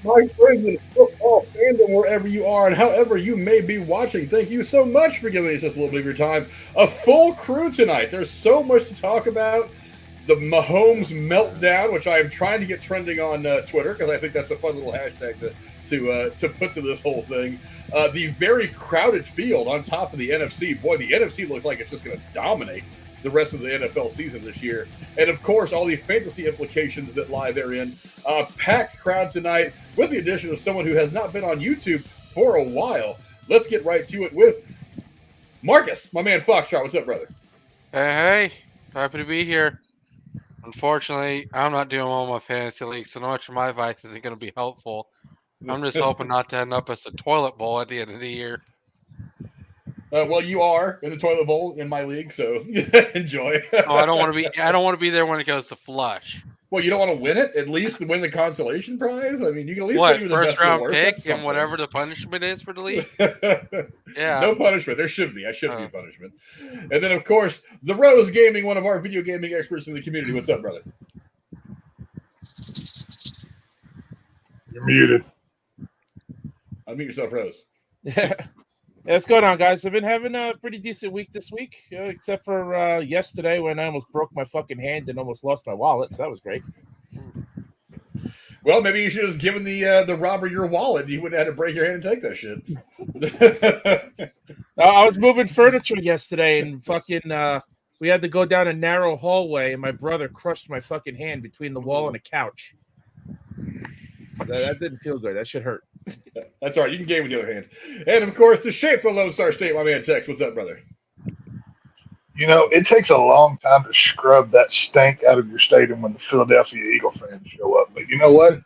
My friends in football fandom, wherever you are and however you may be watching, thank you so much for giving us just a little bit of your time. A full crew tonight. There's so much to talk about. The Mahomes meltdown, which I am trying to get trending on Twitter because I think that's a fun little hashtag to put to this whole thing. The very crowded field on top of the NFC. Boy, the NFC looks like it's just going to dominate the rest of the NFL season this year. And, of course, all the fantasy implications that lie therein. Packed crowd tonight with the addition of someone who has not been on YouTube for a while. Let's get right to it with Marcus, my man Foxtrot. What's up, brother? Hey. Happy to be here. Unfortunately, I'm not doing well in my fantasy league, so much of my advice isn't going to be helpful. I'm just hoping not to end up as a toilet bowl at the end of the year. Well, you are in the toilet bowl in my league, so enjoy. Oh, I don't want to be there when it goes to flush. Well, you don't want to win it? At least win the consolation prize? I mean, you can at least what, say you're the first best round worst. pick and whatever the punishment is for the league? Yeah. No punishment. There should be. I should be punishment. And then, of course, the Rose Gaming, one of our video gaming experts in the community. What's up, brother? You're muted. Unmute yourself, Rose. Yeah. What's going on, guys? I've been having a pretty decent week this week, except for yesterday when I almost broke my fucking hand and almost lost my wallet, so that was great. Well, maybe you should have given the robber your wallet. You wouldn't have had to break your hand and take that shit. I was moving furniture yesterday, and fucking we had to go down a narrow hallway, and my brother crushed my fucking hand between the wall and a couch. That didn't feel good. That shit hurt. That's all right. You can game with the other hand. And, of course, the shape of Lone Star State, my man Tex. What's up, brother? You know, it takes a long time to scrub that stink out of your stadium when the Philadelphia Eagle fans show up. But you know what?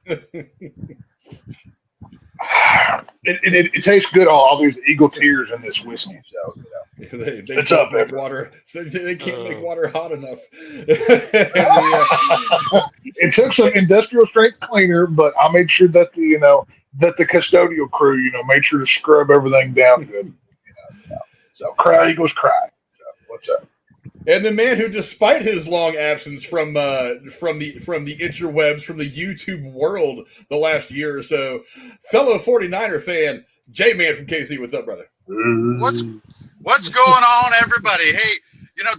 it tastes good, all these Eagle tears in this whiskey. So, you know. They it's can't up, make water. So they can't make water hot enough. It took some industrial strength cleaner, but I made sure that the custodial crew, made sure to scrub everything down good. So cry Eagles cry. So, what's up? And the man who, despite his long absence from the interwebs, from the YouTube world the last year or so, fellow 49er fan, J-Man from KC. What's up, brother? What's going on, everybody? Hey,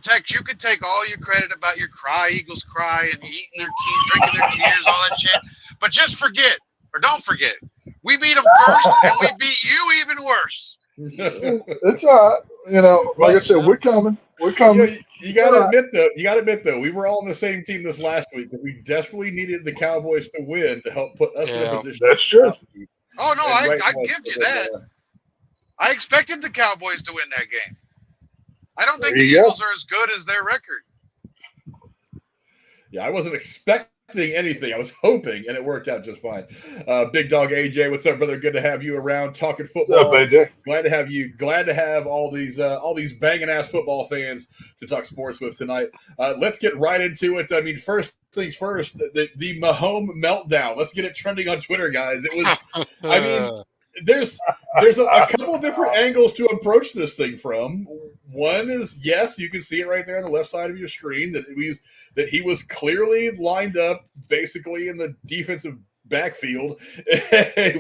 Tex, you can take all your credit about your cry, Eagles cry, and eating their tears, drinking their tears, all that shit. But just forget, or don't forget, we beat them first, and we beat you even worse. It's all right. Like I said, we're coming. We're coming. You gotta admit though, we were all on the same team this last week, but we desperately needed the Cowboys to win to help put us in a position. That's true. Oh no, I give you that. I expected the Cowboys to win that game. I don't think the Eagles are as good as their record. Yeah, I wasn't expecting anything. I was hoping, and it worked out just fine. Big Dog AJ, what's up, brother? Good to have you around talking football. What's up, AJ? Glad to have you. Glad to have all these banging ass football fans to talk sports with tonight. Let's get right into it. I mean, first things first, the Mahomes meltdown. Let's get it trending on Twitter, guys. It was. I mean. There's a couple of different angles to approach this thing from. One is, yes, you can see it right there on the left side of your screen that he was clearly lined up basically in the defensive backfield,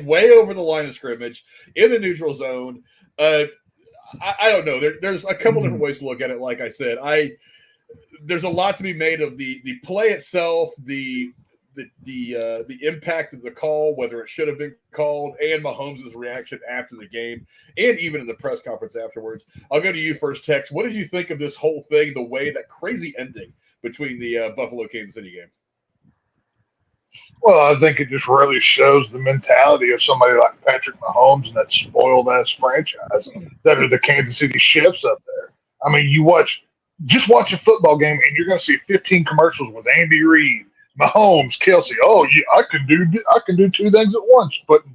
way over the line of scrimmage in the neutral zone. I don't know. There's a couple different ways to look at it. Like I said, there's a lot to be made of the play itself, the impact of the call, whether it should have been called, and Mahomes' reaction after the game, and even in the press conference afterwards. I'll go to you first, Tex. What did you think of this whole thing, that crazy ending between the Buffalo-Kansas City game? Well, I think it just really shows the mentality of somebody like Patrick Mahomes and that spoiled-ass franchise that are the Kansas City Chiefs up there. I mean, just watch a football game, and you're going to see 15 commercials with Andy Reid, Mahomes, Kelsey. Oh, yeah, I can do two things at once, putting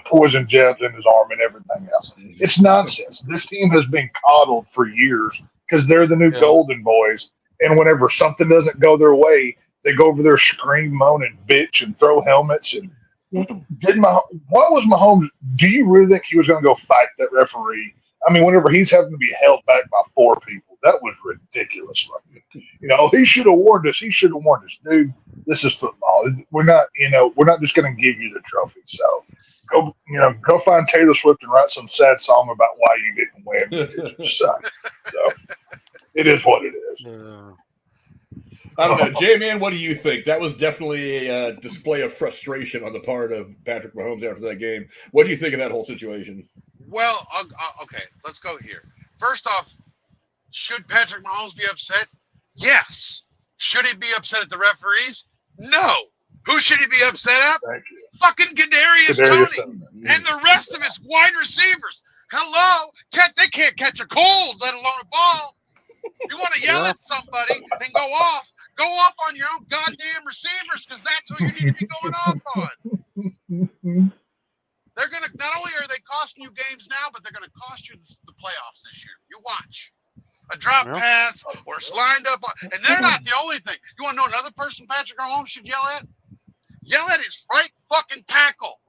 poison jabs in his arm and everything else. It's nonsense. This team has been coddled for years because they're the new Golden Boys, and whenever something doesn't go their way, they go over there, scream, moan, and bitch, and throw helmets. And what was Mahomes? Do you really think he was going to go fight that referee? I mean, whenever he's having to be held back by four people, That was ridiculous. You know, he should have warned us. He should have warned us, dude. This is football. We're not just going to give you the trophy. So go find Taylor Swift and write some sad song about why you didn't win because you suck. So it is what it is. I don't know, J-Man, what do you think? That was definitely a display of frustration on the part of Patrick Mahomes after that game. What do you think of that whole situation? Well, okay, let's go here. First off, should Patrick Mahomes be upset? Yes. Should he be upset at the referees? No. Who should he be upset at? Thank you. Fucking Kadarius Toney and the rest of his wide receivers. Hello, they can't catch a cold, let alone a ball. You want to yell at somebody, then go off on your own goddamn receivers because that's who you need to be going off on. They're gonna not only are they costing you games now, but they're gonna cost you the playoffs this year. You watch. A drop pass or it's lined up, and they're not the only thing. You want to know another person Patrick Mahomes should yell at? Yell at his right fucking tackle.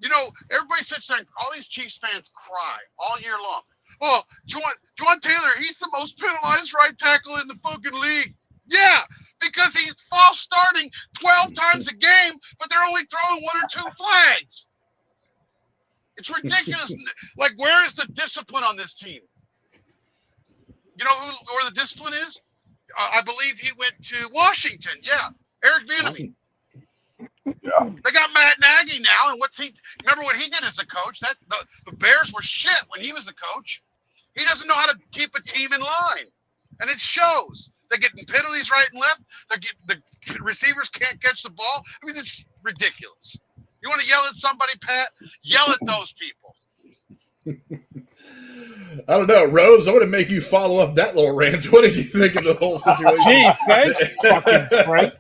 You know, everybody sits there and all these Chiefs fans cry all year long. Oh, Juwan Taylor, he's the most penalized right tackle in the fucking league. Yeah, because he's false starting 12 times a game, but they're only throwing 1 or 2 flags. It's ridiculous. Like, where is the discipline on this team? You know where the discipline is? I believe he went to Washington. Yeah, Eric Bieniemy. Yeah. They got Matt Nagy now, and remember what he did as a coach? That the Bears were shit when he was a coach. He doesn't know how to keep a team in line, and it shows. They're getting penalties right and left. The receivers can't catch the ball. I mean, it's ridiculous. You want to yell at somebody, Pat? Yell at those people. I don't know, Rose. I'm going to make you follow up that little rant. What did you think of the whole situation? Gee, thanks, fucking Frank.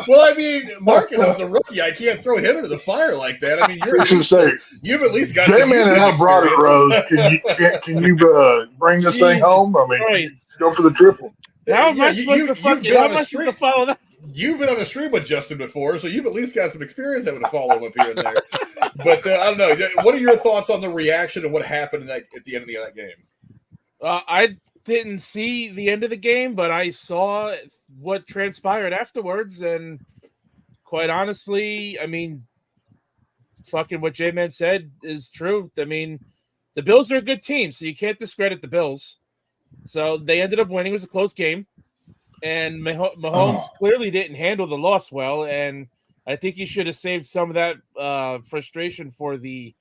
Well, I mean, Marcus is the rookie. I can't throw him into the fire like that. I mean, you've at least got. J-Man and I brought it, Rose. Can you bring this thing home? I mean, go for the triple. How am I supposed to follow that? You've been on a stream with Justin before, so you've at least got some experience having to follow him up here and there. But I don't know. What are your thoughts on the reaction and what happened at the end of that game? I didn't see the end of the game, but I saw what transpired afterwards, and quite honestly, I mean, fucking what J-Man said is true. I mean, the Bills are a good team, so you can't discredit the Bills. So they ended up winning. It was a close game. And Mahomes clearly didn't handle the loss well, and I think he should have saved some of that frustration for the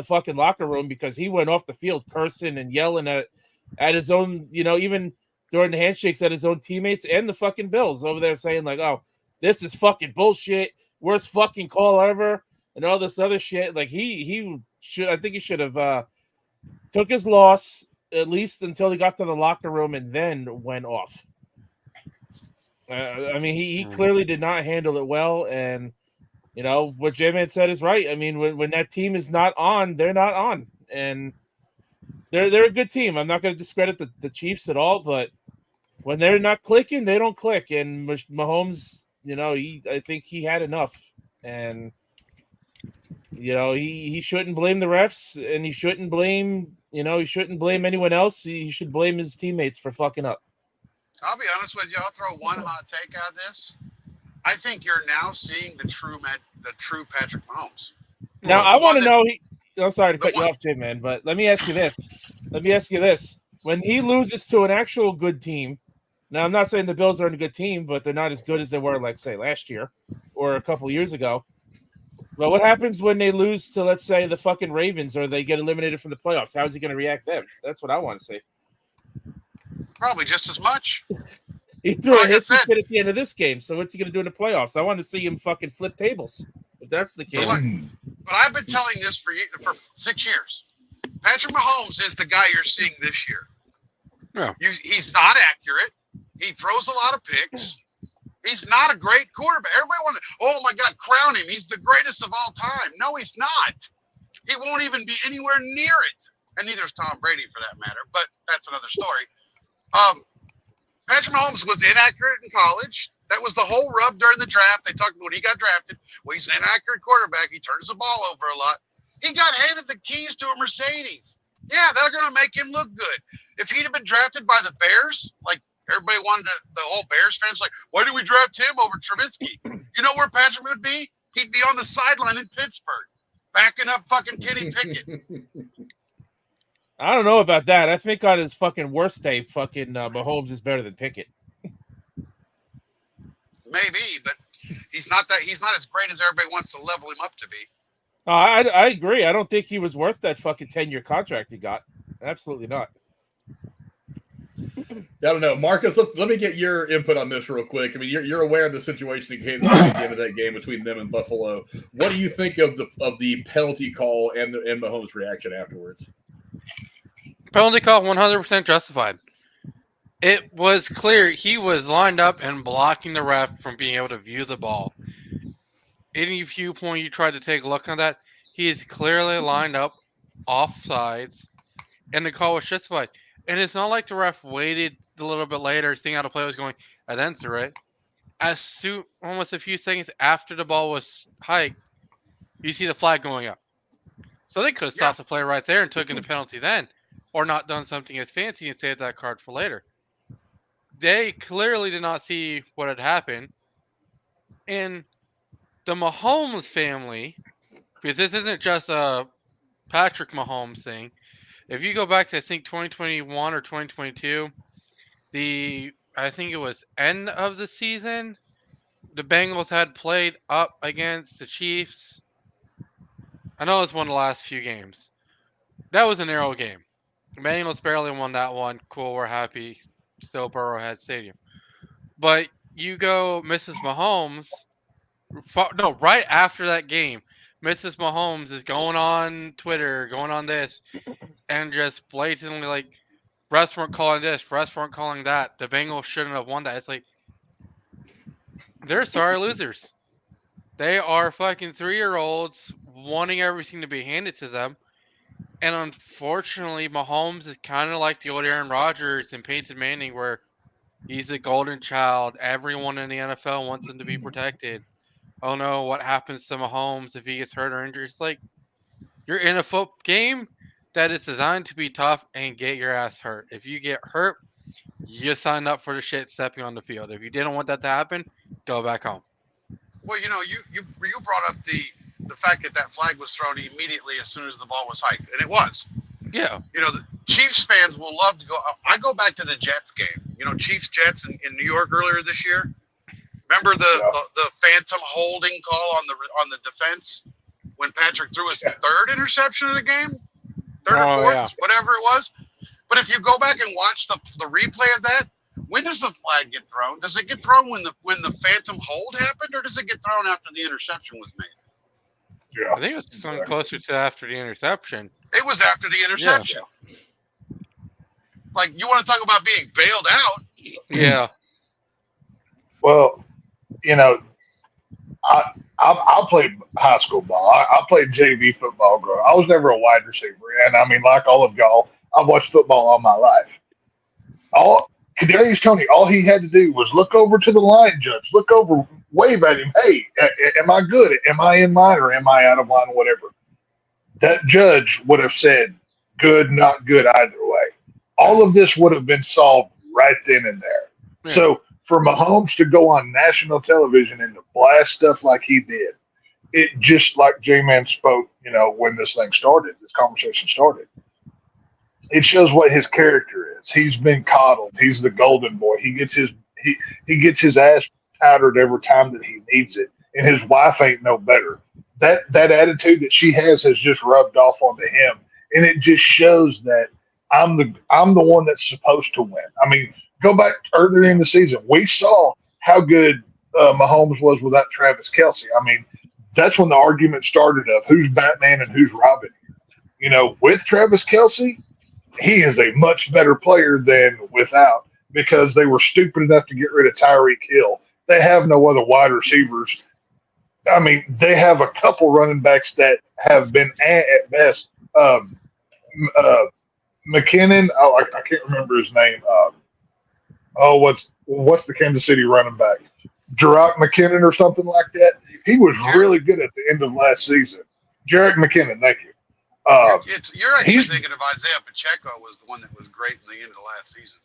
fucking locker room because he went off the field cursing and yelling at his own, even during the handshakes at his own teammates and the fucking Bills over there saying like, "Oh, this is fucking bullshit, worst fucking call ever," and all this other shit. Like I think he should have took his loss at least until he got to the locker room and then went off. I mean, he clearly did not handle it well, and what J-Man said is right. I mean, when that team is not on, they're not on, and they're a good team. I'm not going to discredit the Chiefs at all, but when they're not clicking, they don't click. And Mahomes, I think he had enough, and he shouldn't blame the refs, and he shouldn't blame anyone else. He should blame his teammates for fucking up. I'll be honest with you. I'll throw one hot take out of this. I think you're now seeing the true Patrick Mahomes. Now, I want to know. I'm sorry to cut you off, J-Man, but let me ask you this. When he loses to an actual good team, now I'm not saying the Bills aren't a good team, but they're not as good as they were, like, say, last year or a couple years ago. But what happens when they lose to, let's say, the fucking Ravens or they get eliminated from the playoffs? How is he going to react then? That's what I want to see. Probably just as much. He threw a hit at the end of this game, so what's he going to do in the playoffs? I want to see him fucking flip tables, if that's the case. But I've been telling this for 6 years. Patrick Mahomes is the guy you're seeing this year. Yeah. He's not accurate. He throws a lot of picks. He's not a great quarterback. Everybody wants to, oh my God, crown him. He's the greatest of all time. No, he's not. He won't even be anywhere near it. And neither is Tom Brady for that matter, but that's another story. Patrick Mahomes was inaccurate in college. That was the whole rub during the draft. They talked about when he got drafted. Well, he's an inaccurate quarterback. He turns the ball over a lot. He got handed the keys to a Mercedes. Yeah, they're going to make him look good. If he'd have been drafted by the Bears, like everybody wanted to, the whole Bears fans, like, why did we draft him over Trubisky? You know where Patrick would be? He'd be on the sideline in Pittsburgh, backing up fucking Kenny Pickett. I don't know about that. I think on his fucking worst day, fucking Mahomes is better than Pickett. Maybe, but he's not as great as everybody wants to level him up to be. I agree. I don't think he was worth that fucking 10-year contract he got. Absolutely not. I don't know, Marcus. Let me get your input on this real quick. I mean, you're aware of the situation in Kansas City at the end of that game between them and Buffalo. What do you think of the penalty call and Mahomes' reaction afterwards? Penalty call 100% justified. It was clear he was lined up and blocking the ref from being able to view the ball. Any viewpoint you tried to take a look at that, he is clearly lined up off sides, and the call was justified. And it's not like the ref waited a little bit later, seeing how the play was going, and then threw it. Almost a few seconds after the ball was hiked, you see the flag going up. So they could have stopped the play right there and taken the penalty then, or not done something as fancy and saved that card for later. They clearly did not see what had happened. And the Mahomes family, because this isn't just a Patrick Mahomes thing. If you go back to, I think, 2021 or 2022, I think it was end of the season, the Bengals had played up against the Chiefs. I know it was one of the last few games. That was a narrow game. The Bengals barely won that one. Cool, we're happy. Still Burrowhead Stadium. But you go Mrs. Mahomes, right after that game, Mrs. Mahomes is going on Twitter, going on this, and just blatantly like, refs weren't calling this, refs weren't calling that. The Bengals shouldn't have won that. It's like, they're sorry losers. They are fucking 3-year-olds wanting everything to be handed to them. And unfortunately, Mahomes is kind of like the old Aaron Rodgers and Peyton Manning, where he's the golden child. Everyone in the NFL wants him to be protected. Oh no, what happens to Mahomes if he gets hurt or injured? It's like, you're in a football game that is designed to be tough and get your ass hurt. If you get hurt, you signed up for the shit stepping on the field. If you didn't want that to happen, go back home. Well, you know, you brought up the fact that flag was thrown immediately as soon as the ball was hiked, and it was. Yeah. You know, the Chiefs fans will love to go. I go back to the Jets game. You know, Chiefs-Jets in New York earlier this year. Remember the phantom holding call on the defense when Patrick threw his third interception of the game, third or fourth, whatever it was. But if you go back and watch the replay of that, when does the flag get thrown? Does it get thrown when the phantom hold happened, or does it get thrown after the interception was made? Yeah. I think it was something closer to after the interception. It was after the interception. Yeah. Like, you want to talk about being bailed out? Yeah. Well, you know, I played high school ball. I played JV football growing up. I was never a wide receiver. And, I mean, like all of y'all, I've watched football all my life. Kadarius Toney, all he had to do was look over to the line judge, look over, wave at him. Hey, am I good? Am I in line or am I out of line? Whatever. That judge would have said good, not good either way. All of this would have been solved right then and there. Yeah. So for Mahomes to go on national television and to blast stuff like he did, it just like J-Man spoke, you know, when this conversation started, it shows what his character is. He's been coddled. He's the golden boy. He gets his ass powdered every time that he needs it, and his wife ain't no better. That attitude that she has just rubbed off onto him, and it just shows that I'm the one that's supposed to win. I mean, go back earlier in the season, we saw how good Mahomes was without Travis Kelce. I mean, that's when the argument started of who's Batman and who's Robin. You know, with Travis Kelce, he is a much better player than without, because they were stupid enough to get rid of Tyreek Hill. They have no other wide receivers. I mean, they have a couple running backs that have been at best. McKinnon, I can't remember his name. What's the Kansas City running back? Jerick McKinnon or something like that. He was really good at the end of last season. Jerick McKinnon, thank you. You're actually thinking of Isaiah Pacheco was the one that was great in the end of last season.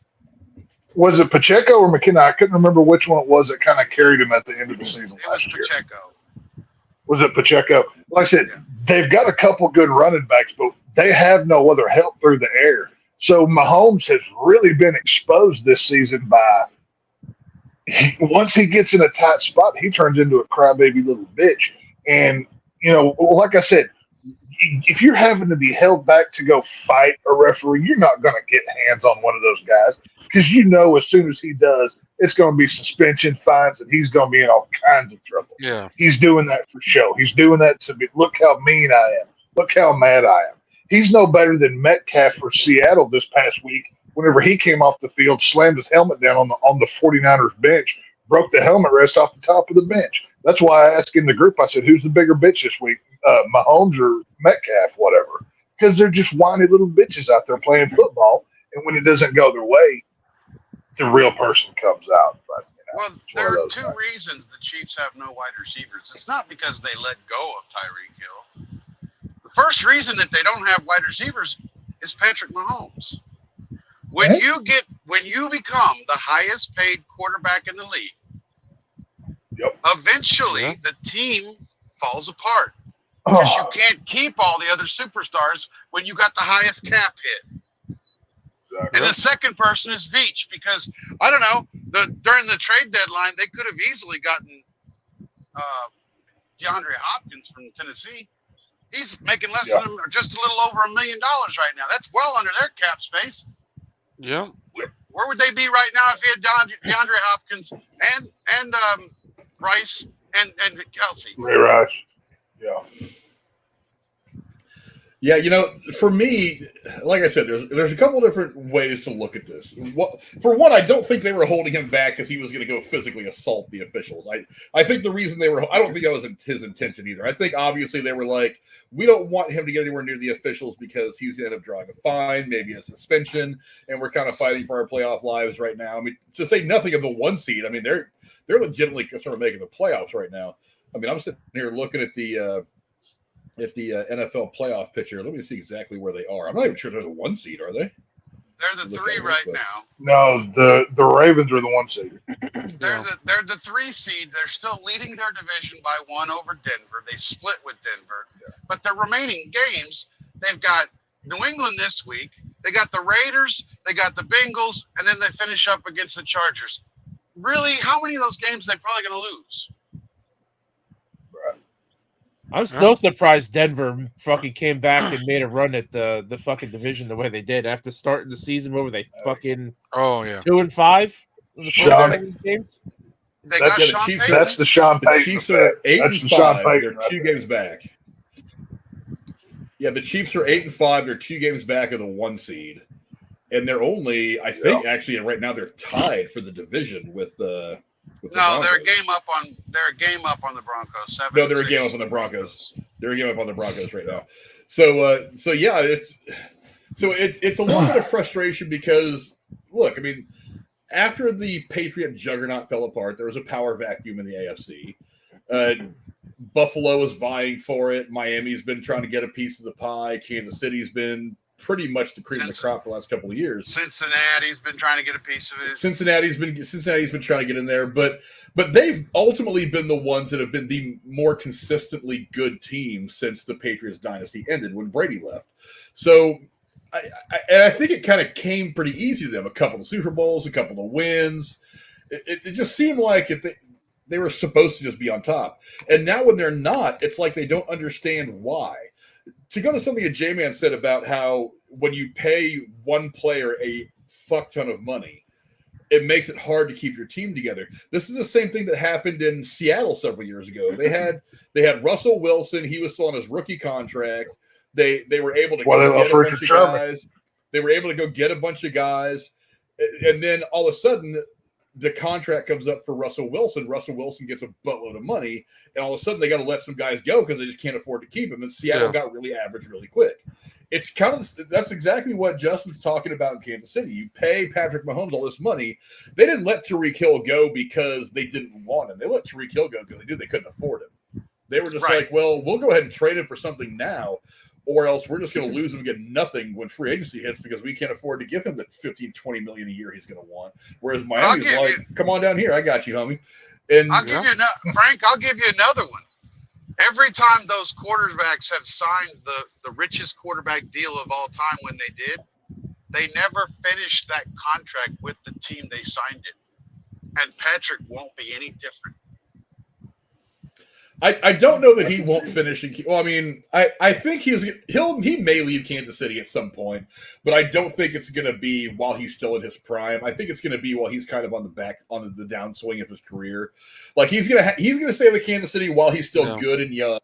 Was it Pacheco or McKenna? I couldn't remember which one it was that kind of carried him at the end of the season. It was Pacheco. Was it Pacheco? Like I said, they've got a couple good running backs, but they have no other help through the air. So Mahomes has really been exposed this season by once he gets in a tight spot, he turns into a crybaby little bitch. And, like I said, if you're having to be held back to go fight a referee, you're not going to get hands on one of those guys because as soon as he does, it's going to be suspension, fines, and he's going to be in all kinds of trouble. Yeah. He's doing that for show. He's doing that to be, look how mean I am. Look how mad I am. He's no better than Metcalf for Seattle this past week. Whenever he came off the field, slammed his helmet down on the 49ers bench, broke the helmet rest off the top of the bench. That's why I asked in the group, I said, who's the bigger bitch this week, Mahomes or Metcalf, whatever? Because they're just whiny little bitches out there playing football, and when it doesn't go their way, the real person comes out. But, there are two reasons the Chiefs have no wide receivers. It's not because they let go of Tyreek Hill. The first reason that they don't have wide receivers is Patrick Mahomes. When you become the highest paid quarterback in the league, eventually the team falls apart because you can't keep all the other superstars when you got the highest cap hit. Exactly. And the second person is Veach because I don't know, during the trade deadline they could have easily gotten DeAndre Hopkins from Tennessee. He's making less than or just a little over $1 million right now. That's well under their cap space. Yeah. Where would they be right now if he had DeAndre Hopkins and Rice and Kelsey? Ray Rice. Yeah. Yeah, for me, like I said, there's a couple different ways to look at this. For one, I don't think they were holding him back because he was going to go physically assault the officials. I think the reason I don't think that was his intention either. I think obviously they were like, we don't want him to get anywhere near the officials because he's going to end up drawing a fine, maybe a suspension, and we're kind of fighting for our playoff lives right now. I mean, to say nothing of the 1 seed, I mean, they're legitimately sort of making the playoffs right now. I mean, I'm sitting here looking at the NFL playoff picture. Let me see exactly where they are. I'm not even sure they're the 1 seed, are they? They're the 3 right now. No, the Ravens are the 1 seed. They're the 3 seed. They're still leading their division by 1 over Denver. They split with Denver. But their remaining games, they've got New England this week. They got the Raiders. They got the Bengals. And then they finish up against the Chargers. Really, how many of those games are they probably going to lose? I'm still surprised Denver fucking came back and made a run at the fucking division the way they did after starting the season. What were they fucking 2-5? Games? They got Sean Chiefs. Payton. That's the Sean Payton. The Chiefs are 8-5. They're 2 games back. Yeah, the Chiefs are 8-5. They're 2 games back of the 1 seed, and they're only, I think, actually, right now they're tied for the division with the. They're a game up on the Broncos. They're a game up on the Broncos. They're a game up on the Broncos right now. So yeah, it's a little bit of frustration because look, I mean, after the Patriot juggernaut fell apart, there was a power vacuum in the AFC. Buffalo is vying for it. Miami's been trying to get a piece of the pie. Kansas City's been pretty much the cream of the crop the last couple of years. Cincinnati's been trying to get a piece of it. Cincinnati's been trying to get in there, but they've ultimately been the ones that have been the more consistently good team since the Patriots dynasty ended when Brady left. So I think it kind of came pretty easy to them. A couple of Super Bowls, a couple of wins. It just seemed like they were supposed to just be on top. And now when they're not, it's like they don't understand why. To go to something that J-Man said about how when you pay one player a fuck ton of money, it makes it hard to keep your team together. This is the same thing that happened in Seattle several years ago. They had Russell Wilson. He was still on his rookie contract. They were able to get a bunch of guys. They were able to go get a bunch of guys. And then all of a sudden, the contract comes up for Russell Wilson. Russell Wilson gets a buttload of money, and all of a sudden they got to let some guys go because they just can't afford to keep him. And Seattle got really average really quick. It's kind of that's exactly what Justin's talking about in Kansas City. You pay Patrick Mahomes all this money. They didn't let Tyreek Hill go because they didn't want him. They let Tyreek Hill go because they knew they couldn't afford him. They were just like, well, we'll go ahead and trade him for something now. or else we're just going to lose him and get nothing when free agency hits because we can't afford to give him the $15-20 million a year he's going to want. Whereas Miami's like, come on down here, I got you, homie. And I'll give you Frank. I'll give you another one. Every time those quarterbacks have signed the richest quarterback deal of all time when they did, they never finished that contract with the team they signed it. And Patrick won't be any different. I don't know that he won't finish. Well, I mean, I think he may leave Kansas City at some point, but I don't think it's going to be while he's still in his prime. I think it's going to be while he's kind of on the downswing of his career. Like he's gonna stay with Kansas City while he's still good and young,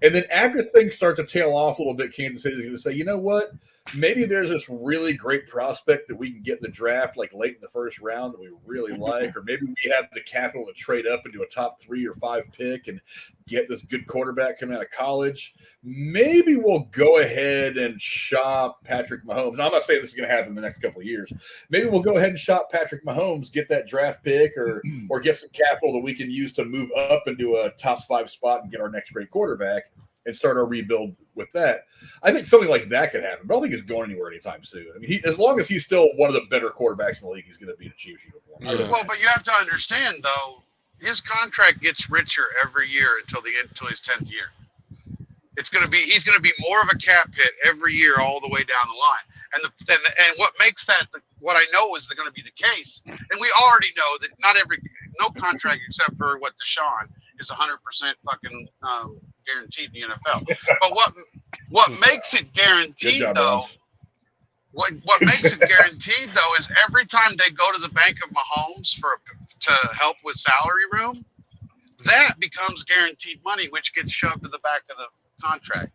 and then after things start to tail off a little bit, Kansas City is going to say, you know what? Maybe there's this really great prospect that we can get in the draft, like late in the first round, that we really like, or maybe we have the capital to trade up into a top 3 or 5 pick and get this good quarterback coming out of college. Maybe we'll go ahead and shop Patrick Mahomes. And I'm not saying this is going to happen in the next couple of years. Maybe we'll go ahead and shop Patrick Mahomes, get that draft pick, or get some capital that we can use to move up into a top 5 spot and get our next great quarterback and start our rebuild with that. I think something like that could happen, but I don't think he's going anywhere anytime soon. I mean, as long as he's still one of the better quarterbacks in the league, he's going to be in a Chiefs uniform. Yeah. Well, but you have to understand, though, his contract gets richer every year until his 10th year. He's going to be more of a cap hit every year all the way down the line. And what makes that what I know is going to be the case, and we already know that no contract except for Deshaun is 100% fucking guaranteed in the NFL. But what makes it guaranteed though? What makes it guaranteed though is every time they go to the bank of Mahomes to help with salary room, that becomes guaranteed money, which gets shoved to the back of the contract.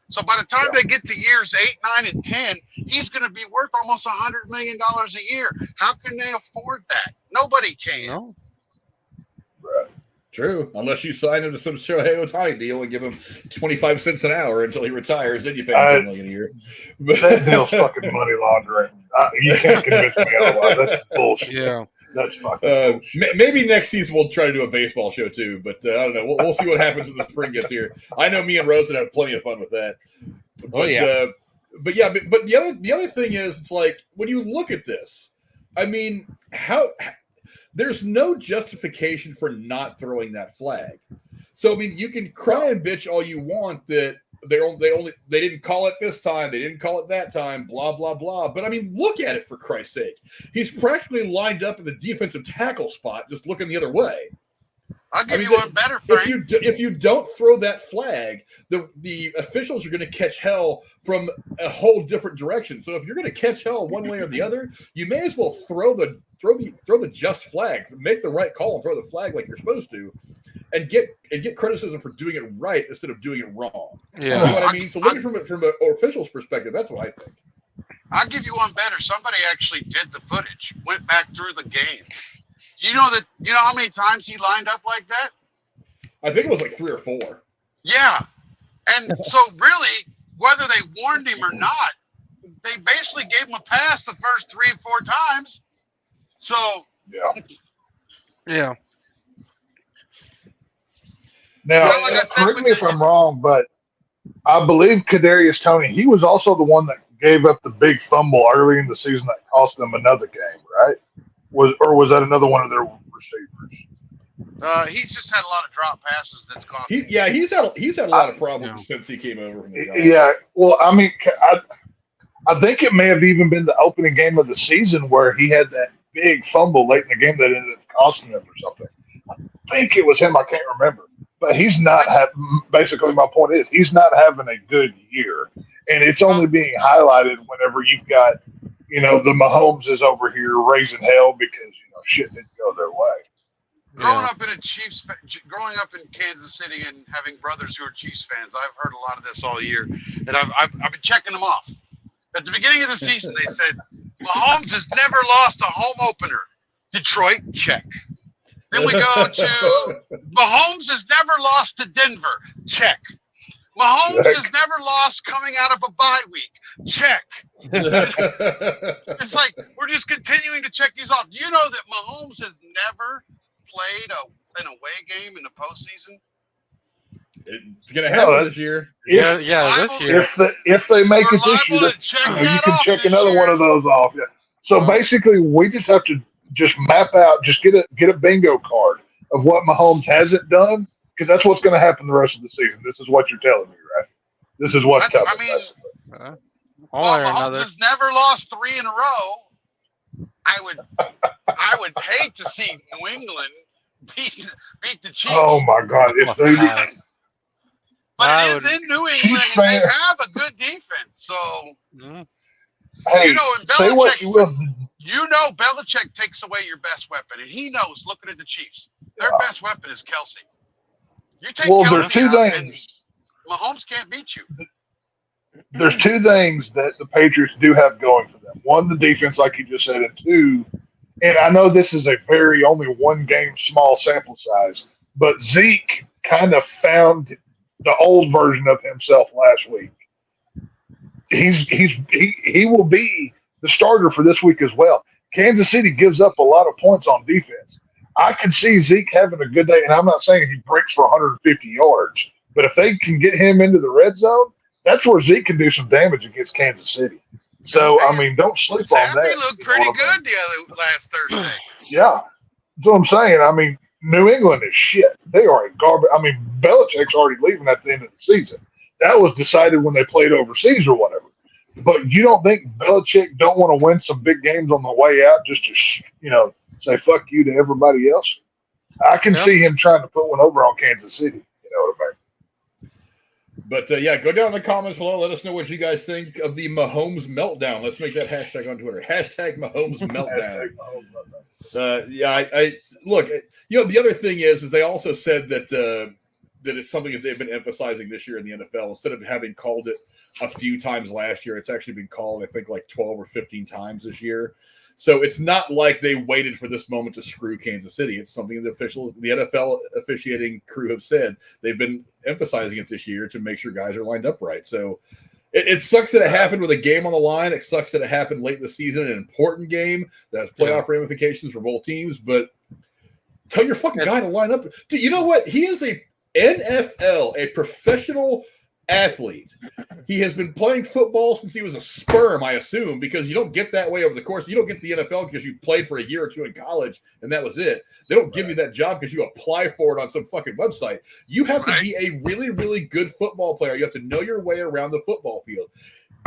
So by the time they get to years 8, 9, and 10, he's going to be worth almost $100 million a year. How can they afford that? Nobody can. No. Right. True, unless you sign him to some Shohei Ohtani deal and give him 25 cents an hour until he retires, then you pay him $10 million a year. That deal's fucking money laundering. You can't convince me otherwise. That's bullshit. Yeah. That's fucking bullshit. Maybe next season we'll try to do a baseball show too, but I don't know. We'll see what happens when the spring gets here. I know me and Rose would have plenty of fun with that. But the other thing is, it's like when you look at this, I mean, there's no justification for not throwing that flag. So I mean, you can cry and bitch all you want that they didn't call it this time, they didn't call it that time, blah blah blah. But I mean, look at it for Christ's sake. He's practically lined up in the defensive tackle spot, just looking the other way. I'll give you one better, Frank. If you don't throw that flag, the officials are going to catch hell from a whole different direction. So if you're going to catch hell one way or the other, you may as well throw the just flag, make the right call, and throw the flag like you're supposed to, and get criticism for doing it right instead of doing it wrong. Yeah, you know what I mean. So looking from an official's perspective, that's what I think. I'll give you one better. Somebody actually did the footage, went back through the game. You know how many times he lined up like that? I think it was like 3 or 4. Yeah. And so really, whether they warned him or not, they basically gave him a pass the first 3 or 4 times. So yeah. Now, like I said, correct me if I'm wrong, but I believe Kadarius Toney, he was also the one that gave up the big fumble early in the season that cost them another game, right? Was that another one of their receivers? He's just had a lot of drop passes that's cost him. He's had a lot of problems since he came over from the Giants. Yeah, well, I mean, I think it may have even been the opening game of the season where he had that big fumble late in the game that ended up costing them or something. I think it was him. I can't remember. But he's not having – basically my point is he's not having a good year. And it's only being highlighted whenever you've got, the Mahomes is over here raising hell because, shit didn't go their way. Growing up in Kansas City and having brothers who are Chiefs fans, I've heard a lot of this all year. And I've been checking them off. At the beginning of the season, they said, Mahomes has never lost a home opener. Detroit, check. Then we go to Mahomes has never lost to Denver. Check. Mahomes has never lost coming out of a bye week. Check. It's like we're just continuing to check these off. Do you know that Mahomes has never played an away game in the postseason? It's going to happen this year. Yeah, this year. If they make We're it this year, liable to check you that can off check this another year. one of those off. Yeah. So basically, we just have to just map out, just get a bingo card of what Mahomes hasn't done, because that's what's going to happen the rest of the season. This is what you're telling me, right? This is what's coming. I mean, basically. well, Mahomes has never lost 3 in a row. I would hate to see New England beat the Chiefs. Oh my God! If they but it is in New England, and they have a good defense. So, hey, you know, say what you will. You know, Belichick takes away your best weapon, and he knows. Looking at the Chiefs, their best weapon is Kelsey. You take Kelsey out, and Mahomes can't beat you. There's 2 things that the Patriots do have going for them. One, the defense, like you just said, and 2, and I know this is a very only 1 game, small sample size, but Zeke kind of found the old version of himself last week. He will be the starter for this week as well. Kansas City gives up a lot of points on defense. I can see Zeke having a good day, and I'm not saying he breaks for 150 yards, but if they can get him into the red zone, that's where Zeke can do some damage against Kansas City. So, I mean, don't sleep on that. He looked pretty good last Thursday. Yeah. That's what I'm saying. I mean, New England is shit. They are a garbage. I mean, Belichick's already leaving at the end of the season. That was decided when they played overseas or whatever. But you don't think Belichick don't want to win some big games on the way out just to, say fuck you to everybody else? I can see him trying to put one over on Kansas City. You know what I mean? But, go down in the comments below. Let us know what you guys think of the Mahomes meltdown. Let's make that hashtag on Twitter. Hashtag Mahomes meltdown. Look, the other thing is they also said that that it's something that they've been emphasizing this year in the NFL. Instead of having called it a few times last year, it's actually been called, I think, like 12 or 15 times this year. So it's not like they waited for this moment to screw Kansas City. It's something the NFL officiating crew have said. They've been emphasizing it this year to make sure guys are lined up right. So it sucks that it happened with a game on the line. It sucks that it happened late in the season, an important game that has playoff ramifications for both teams. But tell your fucking guy to line up. Dude, you know what? He is a NFL, a professional athlete. He has been playing football since he was a sperm, I assume, because you don't get that way over the course. You don't get to the NFL because you played for a year or 2 in college and that was it. They don't give you that job because you apply for it on some fucking website. You have to be a really, really good football player. You have to know your way around the football field.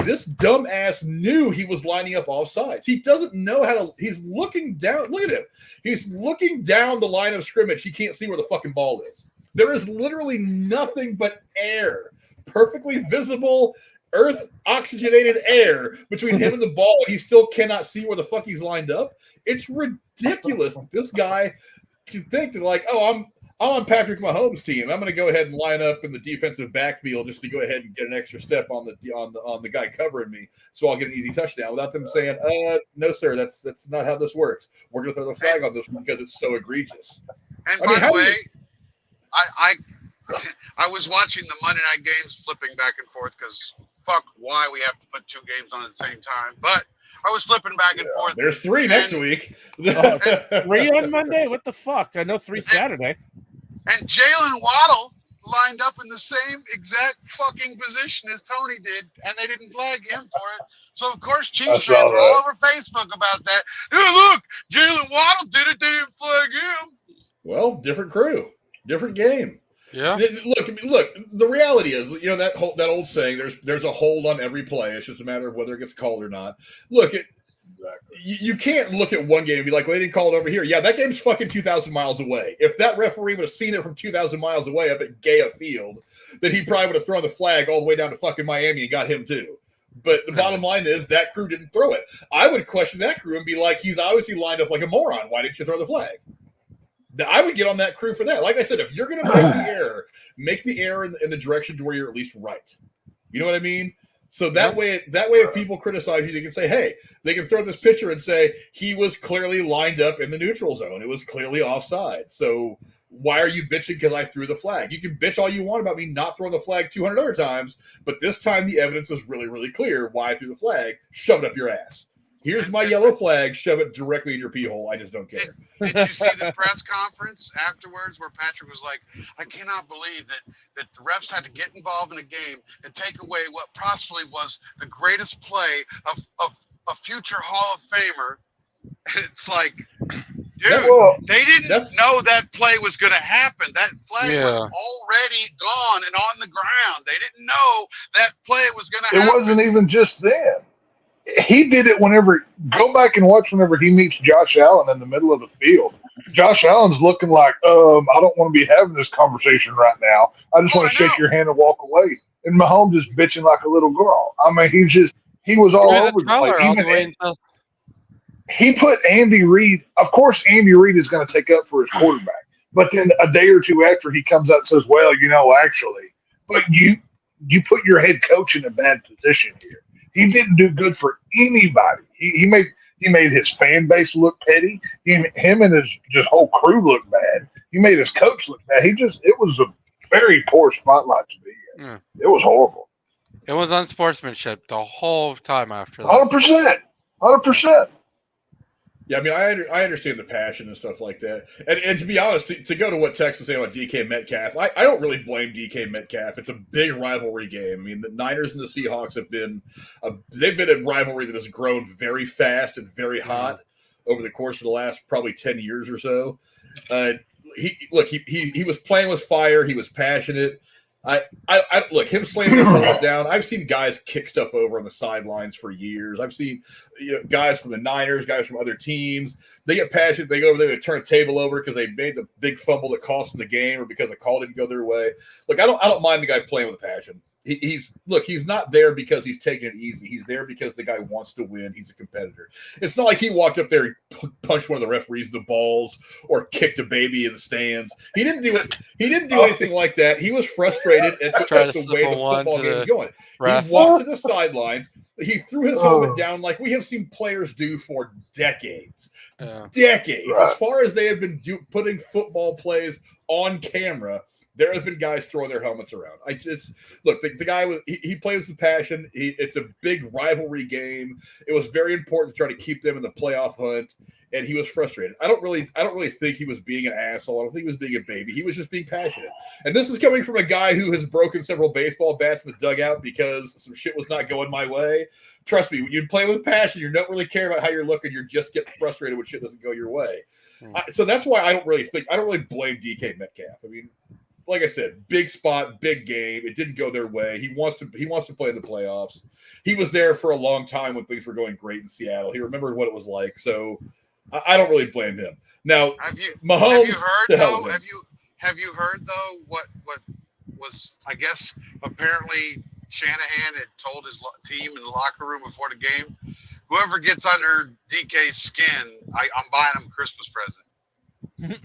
This dumbass knew he was lining up off sides. He doesn't know how to – he's looking down – look at him. He's looking down the line of scrimmage. He can't see where the fucking ball is. There is literally nothing but air, perfectly visible, earth oxygenated air between him and the ball. He still cannot see where the fuck he's lined up. It's ridiculous. This guy can think that, like, oh, I'm on Patrick Mahomes' team. I'm going to go ahead and line up in the defensive backfield just to go ahead and get an extra step on the guy covering me, so I'll get an easy touchdown without them saying, "No, sir, that's not how this works. We're going to throw the flag on this one because it's so egregious." And by the way, I was watching the Monday night games, flipping back and forth because fuck why we have to put 2 games on at the same time. But I was flipping back and forth. There's 3 next week. 3 on Monday? What the fuck? I know 3 Saturday. And Jalen Waddle lined up in the same exact fucking position as Tony did, and they didn't flag him for it. So, of course, Chiefs fans were all over Facebook about that. Hey, look, Jalen Waddle did it. They didn't flag him. Well, different crew, different game. Yeah. Look. The reality is, that old saying, there's a hold on every play. It's just a matter of whether it gets called or not. Look, you can't look at one game and be like, well, they didn't call it over here. Yeah, that game's fucking 2,000 miles away. If that referee would have seen it from 2,000 miles away up at Gaya Field, then he probably would have thrown the flag all the way down to fucking Miami and got him too. But the bottom line is that crew didn't throw it. I would question that crew and be like, he's obviously lined up like a moron. Why didn't you throw the flag? I would get on that crew for that. Like I said, if you're going to make the error in the direction to where you're at least right. You know what I mean? So that way, if people criticize you, they can say, hey, they can throw this picture and say he was clearly lined up in the neutral zone. It was clearly offside. So why are you bitching because I threw the flag? You can bitch all you want about me not throwing the flag 200 other times, but this time the evidence is really, really clear why I threw the flag. Shove it up your ass. Here's my yellow flag. Shove it directly in your pee hole. I just don't care. Did you see the press conference afterwards where Patrick was like, I cannot believe that the refs had to get involved in a game and take away what possibly was the greatest play of a future Hall of Famer. It's like, dude, they didn't know that play was going to happen. That flag was already gone and on the ground. They didn't know that play was going to happen. It wasn't even just then. He did it whenever, go back and watch whenever he meets Josh Allen in the middle of the field. Josh Allen's looking like, I don't want to be having this conversation right now. I just want to shake your hand and walk away. And Mahomes is bitching like a little girl. I mean, he was all over the place. He put Andy Reid, of course, Andy Reid is going to take up for his quarterback. But then a day or two after, he comes out and says, well, actually, but you put your head coach in a bad position here. He didn't do good for anybody. He made his fan base look petty. Him and his just whole crew look bad. He made his coach look bad. It was a very poor spotlight to be in. Yeah. It was horrible. It was unsportsmanship the whole time after that. 100%. Yeah, I mean, I understand the passion and stuff like that. And to be honest, to go to what Tex was saying about DK Metcalf, I don't really blame DK Metcalf. It's a big rivalry game. I mean, the Niners and the Seahawks have been they've been a rivalry that has grown very fast and very hot over the course of the last probably 10 years or so. He was playing with fire. He was passionate. I look, him slamming his helmet down. I've seen guys kick stuff over on the sidelines for years. I've seen guys from the Niners, guys from other teams. They get passionate. They go over there, they turn a table over because they made the big fumble that cost them the game, or because the call didn't go their way. Look, I don't mind the guy playing with passion. He's not there because he's taking it easy. He's there because the guy wants to win. He's a competitor. It's not like he walked up there and punched one of the referees in the balls or kicked a baby in the stands. He didn't do it. He didn't do anything like that. He was frustrated at the way the football game was going. He walked to the sidelines. He threw his helmet down like we have seen players do for decades. Decades. Right. As far as they have been putting football plays on camera, there have been guys throwing their helmets around. Look, the guy he plays with passion. It's a big rivalry game. It was very important to try to keep them in the playoff hunt, and he was frustrated. I don't really think he was being an asshole. I don't think he was being a baby. He was just being passionate. And this is coming from a guy who has broken several baseball bats in the dugout because some shit was not going my way. Trust me, when you play with passion, you don't really care about how you're looking. You just get frustrated when shit doesn't go your way. So that's why I don't really blame DK Metcalf. I mean, like I said, big spot, big game. It didn't go their way. He wants to play in the playoffs. He was there for a long time when things were going great in Seattle. He remembered what it was like. So I don't really blame him. Now, Mahomes. Have you heard though what was, I guess, apparently Shanahan had told his team in the locker room before the game, whoever gets under DK's skin, I'm buying him a Christmas present.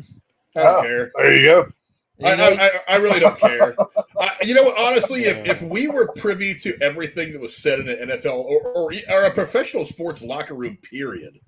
I don't care. There you go. I really don't care. You know what? Honestly, if we were privy to everything that was said in the NFL or a professional sports locker room, period,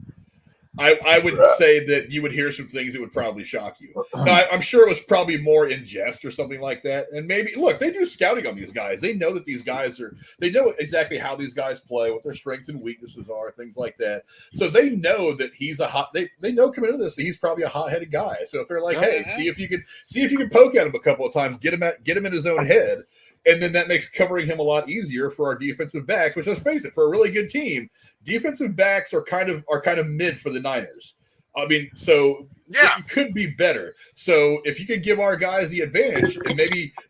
I would say that you would hear some things that would probably shock you. Now, I'm sure it was probably more in jest or something like that. And maybe, look, they do scouting on these guys. They know that these guys they know exactly how these guys play, what their strengths and weaknesses are, things like that. So they know that he's they know coming into this that he's probably a hot-headed guy. So if they're like, hey, see if you can poke at him a couple of times, get him in his own head. And then that makes covering him a lot easier for our defensive backs, which, let's face it, for a really good team, defensive backs are kind of mid for the Niners. I mean, so it could be better. So if you can give our guys the advantage and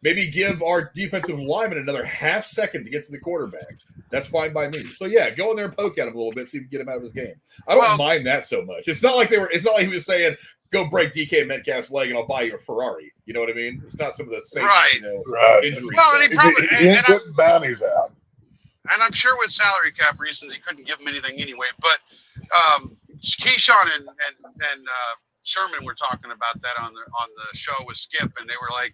maybe give our defensive lineman another half second to get to the quarterback, that's fine by me. So go in there and poke at him a little bit, see if you can get him out of his game. I don't mind that so much. It's not like he was saying, go break DK Metcalf's leg and I'll buy you a Ferrari. You know what I mean? It's not some of the same injuries. Well, and he probably and put bounties out. And I'm sure with salary cap reasons he couldn't give him anything anyway. But Keyshawn and Sherman were talking about that on the show with Skip, and they were like,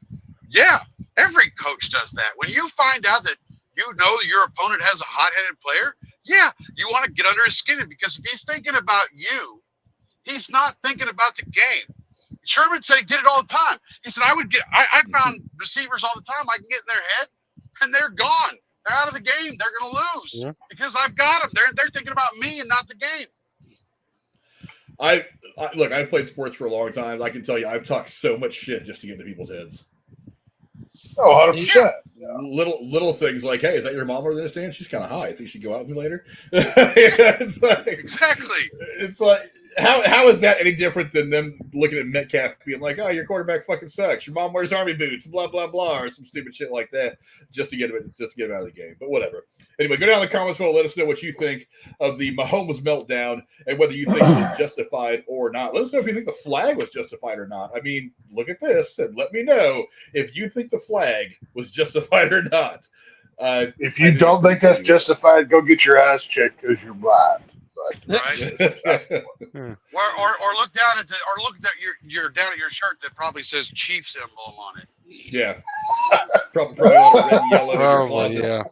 "Yeah, every coach does that. When you find out that your opponent has a hot-headed player, you want to get under his skin, because if he's thinking about you, he's not thinking about the game." Sherman said he did it all the time. He said, I found receivers all the time. I can get in their head and they're gone. They're out of the game. They're going to lose Yeah. because I've got them. They're thinking about me and not the game. Look, I've played sports for a long time. I can tell you, I've talked so much shit just to get into people's heads. Oh, 100%. Little things like, hey, is that your mom over there standing? She's kind of high. I think she'd go out with me later. It's like, Exactly. It's like, how is that any different than them looking at Metcalf being like, oh, your quarterback fucking sucks. Your mom wears army boots, blah blah blah, or some stupid shit like that, just to get him out of the game. But whatever. Anyway, go down in the comments below. Let us know what you think of the Mahomes meltdown and whether you think it was justified or not. Let us know if you think the flag was justified or not. I mean, look at this and let me know if you think the flag was justified or not. If you don't think that's justified, go get your eyes checked because you're blind. Right. or look down at your down at your shirt that probably says Chiefs emblem on it. Yeah. Probably on red and yellow. Probably, yeah.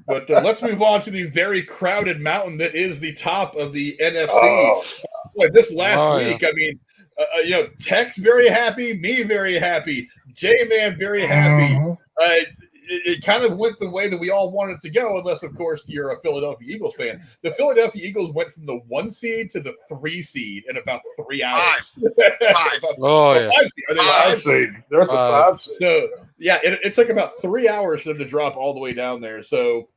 But let's move on to the very crowded mountain that is the top of the NFC. Oh. Boy, this last week, I mean, Tech's very happy, me very happy, J-Man very happy. It kind of went the way that we all wanted it to go, unless, of course, you're a Philadelphia Eagles fan. The Philadelphia Eagles went from the 1 seed to the 3 seed in about 3 hours. 5. Oh, yeah. 5 seed. Are they 5 seed. They're at the 5 seed. So, yeah, it took about 3 hours for them to drop all the way down there. So,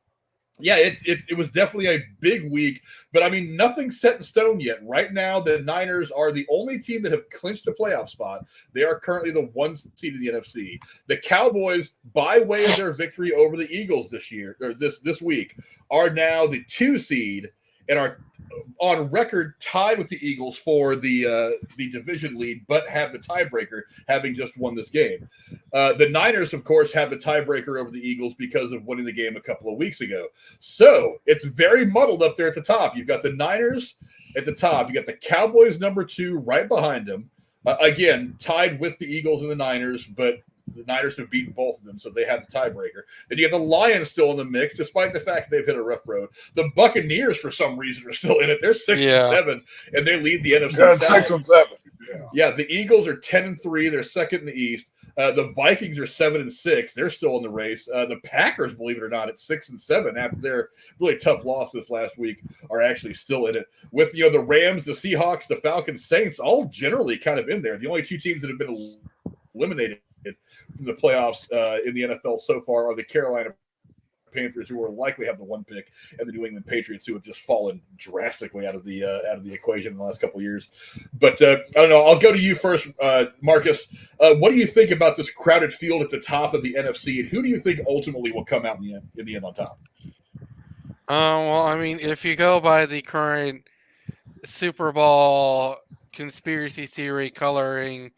yeah, it was definitely a big week, but I mean, nothing's set in stone yet. Right now, the Niners are the only team that have clinched a playoff spot. They are currently the 1 seed of the NFC. The Cowboys, by way of their victory over the Eagles this week, are now the 2 seed and are on record tied with the Eagles for the division lead, but have the tiebreaker, having just won this game. The Niners, of course, have the tiebreaker over the Eagles because of winning the game a couple of weeks ago. So it's very muddled up there at the top. You've got the Niners at the top. You got the Cowboys number 2 right behind them. Again, tied with the Eagles and the Niners, but the Niners have beaten both of them, so they have the tiebreaker. Then you have the Lions still in the mix, despite the fact they've hit a rough road. The Buccaneers, for some reason, are still in it. They're 6-7, and they lead the NFC South. 6-7. Yeah, the Eagles are 10-3. They're second in the East. The Vikings are 7-6. They're still in the race. The Packers, believe it or not, at 6-7 after their really tough loss this last week, are actually still in it. With the Rams, the Seahawks, the Falcons, Saints, all generally kind of in there. The only 2 teams that have been eliminated from the playoffs in the NFL so far are the Carolina Panthers, who will likely have the 1 pick, and the New England Patriots, who have just fallen drastically out of the equation in the last couple of years. But I don't know. I'll go to you first, Marcus. What do you think about this crowded field at the top of the NFC, and who do you think ultimately will come out in the end on top? Well, I mean, if you go by the current Super Bowl conspiracy theory coloring,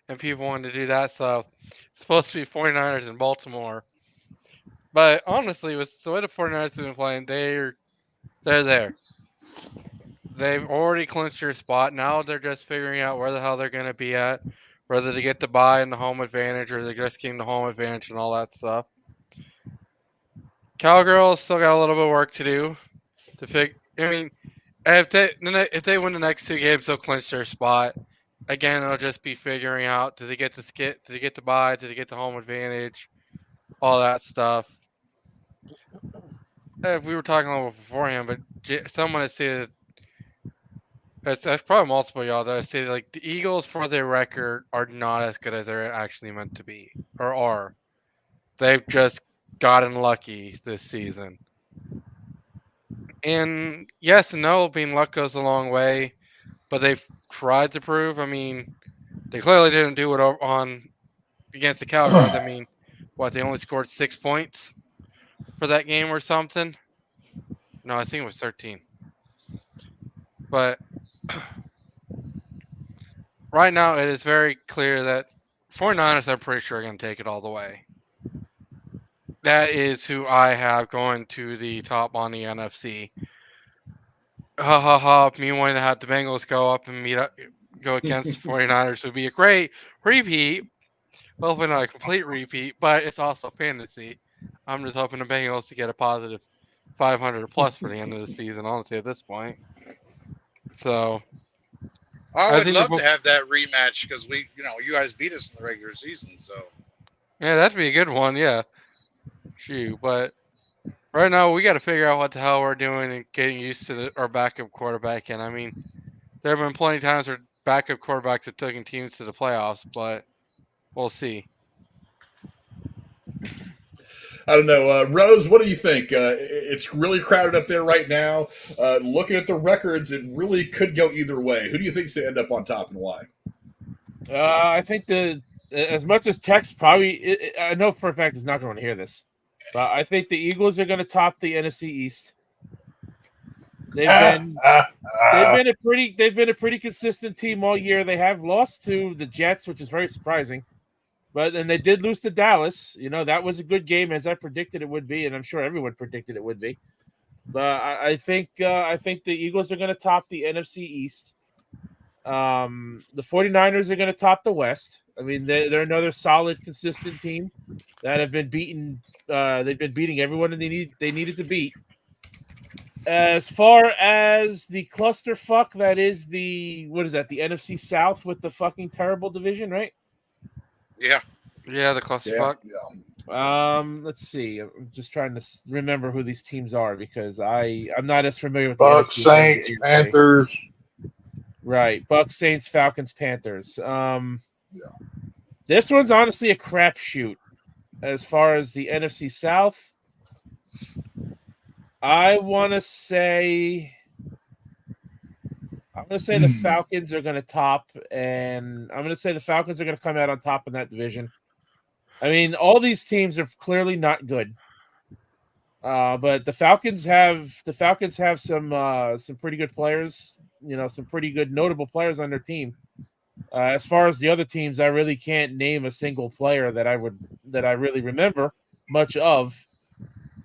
and people want to do that stuff, it's supposed to be 49ers in Baltimore. But honestly, with the way the 49ers have been playing, they're there. They've already clinched their spot. Now they're just figuring out where the hell they're going to be at, whether to get the bye and the home advantage, or they're just getting the home advantage and all that stuff. Cowgirls still got a little bit of work to do to figure. I mean, if they win the next 2 games, they'll clinch their spot. Again, it'll just be figuring out, did they get the skit? Did they get the bye? Did they get the home advantage? All that stuff. If we were talking a little bit beforehand, but someone has said, that's probably multiple y'all that say, like, the Eagles, for their record, are not as good as they're actually meant to be, or are. They've just gotten lucky this season. And yes and no, being luck goes a long way, but they've tried to prove. I mean, they clearly didn't do it against the Cowboys. I mean, they only scored 6 points for that game or something? No, I think it was 13. But right now, it is very clear that 49ers, I'm pretty sure, are going to take it all the way. That is who I have going to the top on the NFC. Me wanting to have the Bengals go up and go against the 49ers would be a great repeat. Hopefully not a complete repeat, but it's also fantasy. I'm just hoping the Bengals to get a positive 500 plus for the end of the season, honestly, at this point. So I would love to have that rematch because you guys beat us in the regular season. So yeah, that'd be a good one. Yeah, but Right now, we got to figure out what the hell we're doing and getting used to our backup quarterback. And I mean, there have been plenty of times where backup quarterbacks have taken teams to the playoffs, but we'll see. I don't know. Rose, what do you think? It's really crowded up there right now. Looking at the records, it really could go either way. Who do you think's to end up on top and why? I think as much as Tex probably, I know for a fact he's not going to hear this, but I think the Eagles are going to top the NFC East. They've been a pretty consistent team all year. They have lost to the Jets, which is very surprising, but then they did lose to Dallas. You know, that was a good game, as I predicted it would be, and I'm sure everyone predicted it would be. But I think the Eagles are going to top the NFC East. The 49ers are going to top the West. I mean, they're another solid, consistent team that have been beaten. They've been beating everyone they needed to beat. As far as the clusterfuck that is the NFC South with the fucking terrible division, right? Yeah. Yeah, the clusterfuck. Yeah. Let's see. I'm just trying to remember who these teams are because I'm not as familiar with Bucks, the NFC Saints, Panthers. Right. Bucks, Saints, Falcons, Panthers. This one's honestly a crapshoot as far as the NFC South. I'm gonna say the Falcons are gonna top, and I'm gonna say the Falcons are gonna come out on top in that division. I mean, all these teams are clearly not good. But the Falcons have some pretty good players, you know, some pretty good notable players on their team. As far as the other teams, I really can't name a single player that I really remember much of.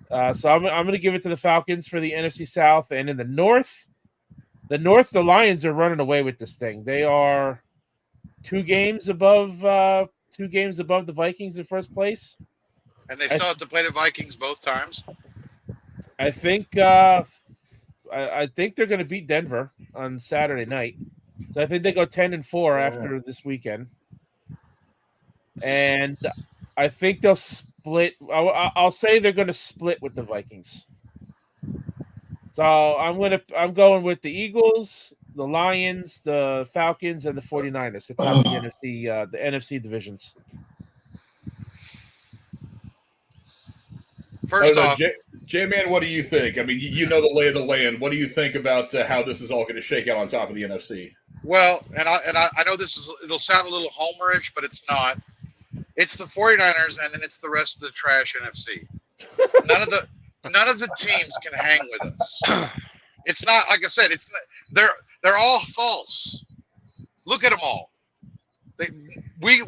So I'm going to give it to the Falcons for the NFC South, and in the North, the Lions are running away with this thing. They are 2 games above the Vikings in first place. And they still have to play the Vikings both times. I think I think they're going to beat Denver on Saturday night. So I think they go 10-4 after this weekend, and I think they'll split. I'll say they're going to split with the Vikings. So I'm going with the Eagles, the Lions, the Falcons, and the 49ers to top the NFC divisions. First off, J-Man, what do you think? I mean, you know the lay of the land. What do you think about how this is all going to shake out on top of the NFC? well, and I know it'll sound a little homerish, but it's not. It's the 49ers, and then it's the rest of the trash NFC. None of the teams can hang with us. It's not, like I said, they're all false. Look at them all. We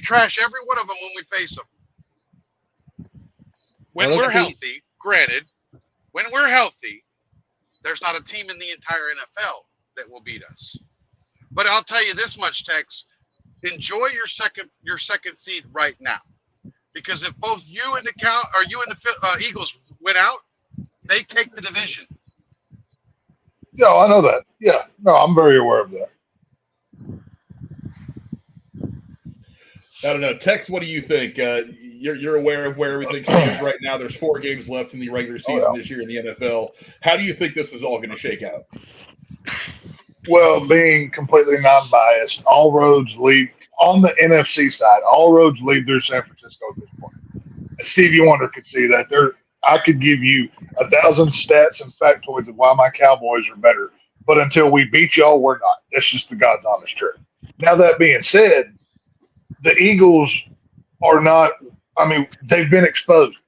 trash every one of them when we face them. When we're healthy, granted, when we're healthy, there's not a team in the entire NFL that will beat us. But I'll tell you this much, Tex. Enjoy your second seed right now, because if both you and the Eagles win out, they take the division. Yeah, I know that. Yeah, no, I'm very aware of that. I don't know. Tex, what do you think? You're aware of where everything stands right now. There's 4 games left in the regular season this year in the NFL. How do you think this is all going to shake out? Well, being completely non-biased, all roads lead on the NFC side. All roads lead through San Francisco at this point. Stevie Wonder could see that. I could give you 1,000 stats and factoids of why my Cowboys are better, but until we beat y'all, we're not. That's just the God's honest truth. Now, that being said, the Eagles are not. I mean, they've been exposed.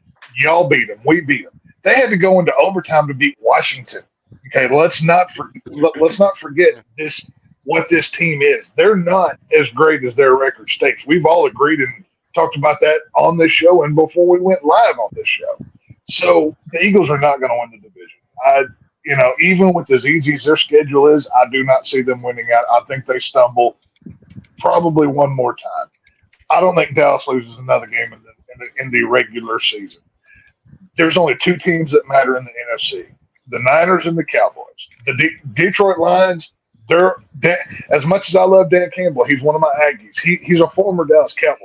Y'all beat them. We beat them. They had to go into overtime to beat Washington. Okay, let's not forget this. What this team is. They're not as great as their record states. We've all agreed and talked about that on this show and before we went live on this show. So the Eagles are not going to win the division. Even with as easy as their schedule is, I do not see them winning out. I think they stumble probably one more time. I don't think Dallas loses another game in the regular season. There's only 2 teams that matter in the NFC: the Niners and the Cowboys. The Detroit Lions. As much as I love Dan Campbell, he's one of my Aggies. He's a former Dallas Cowboy.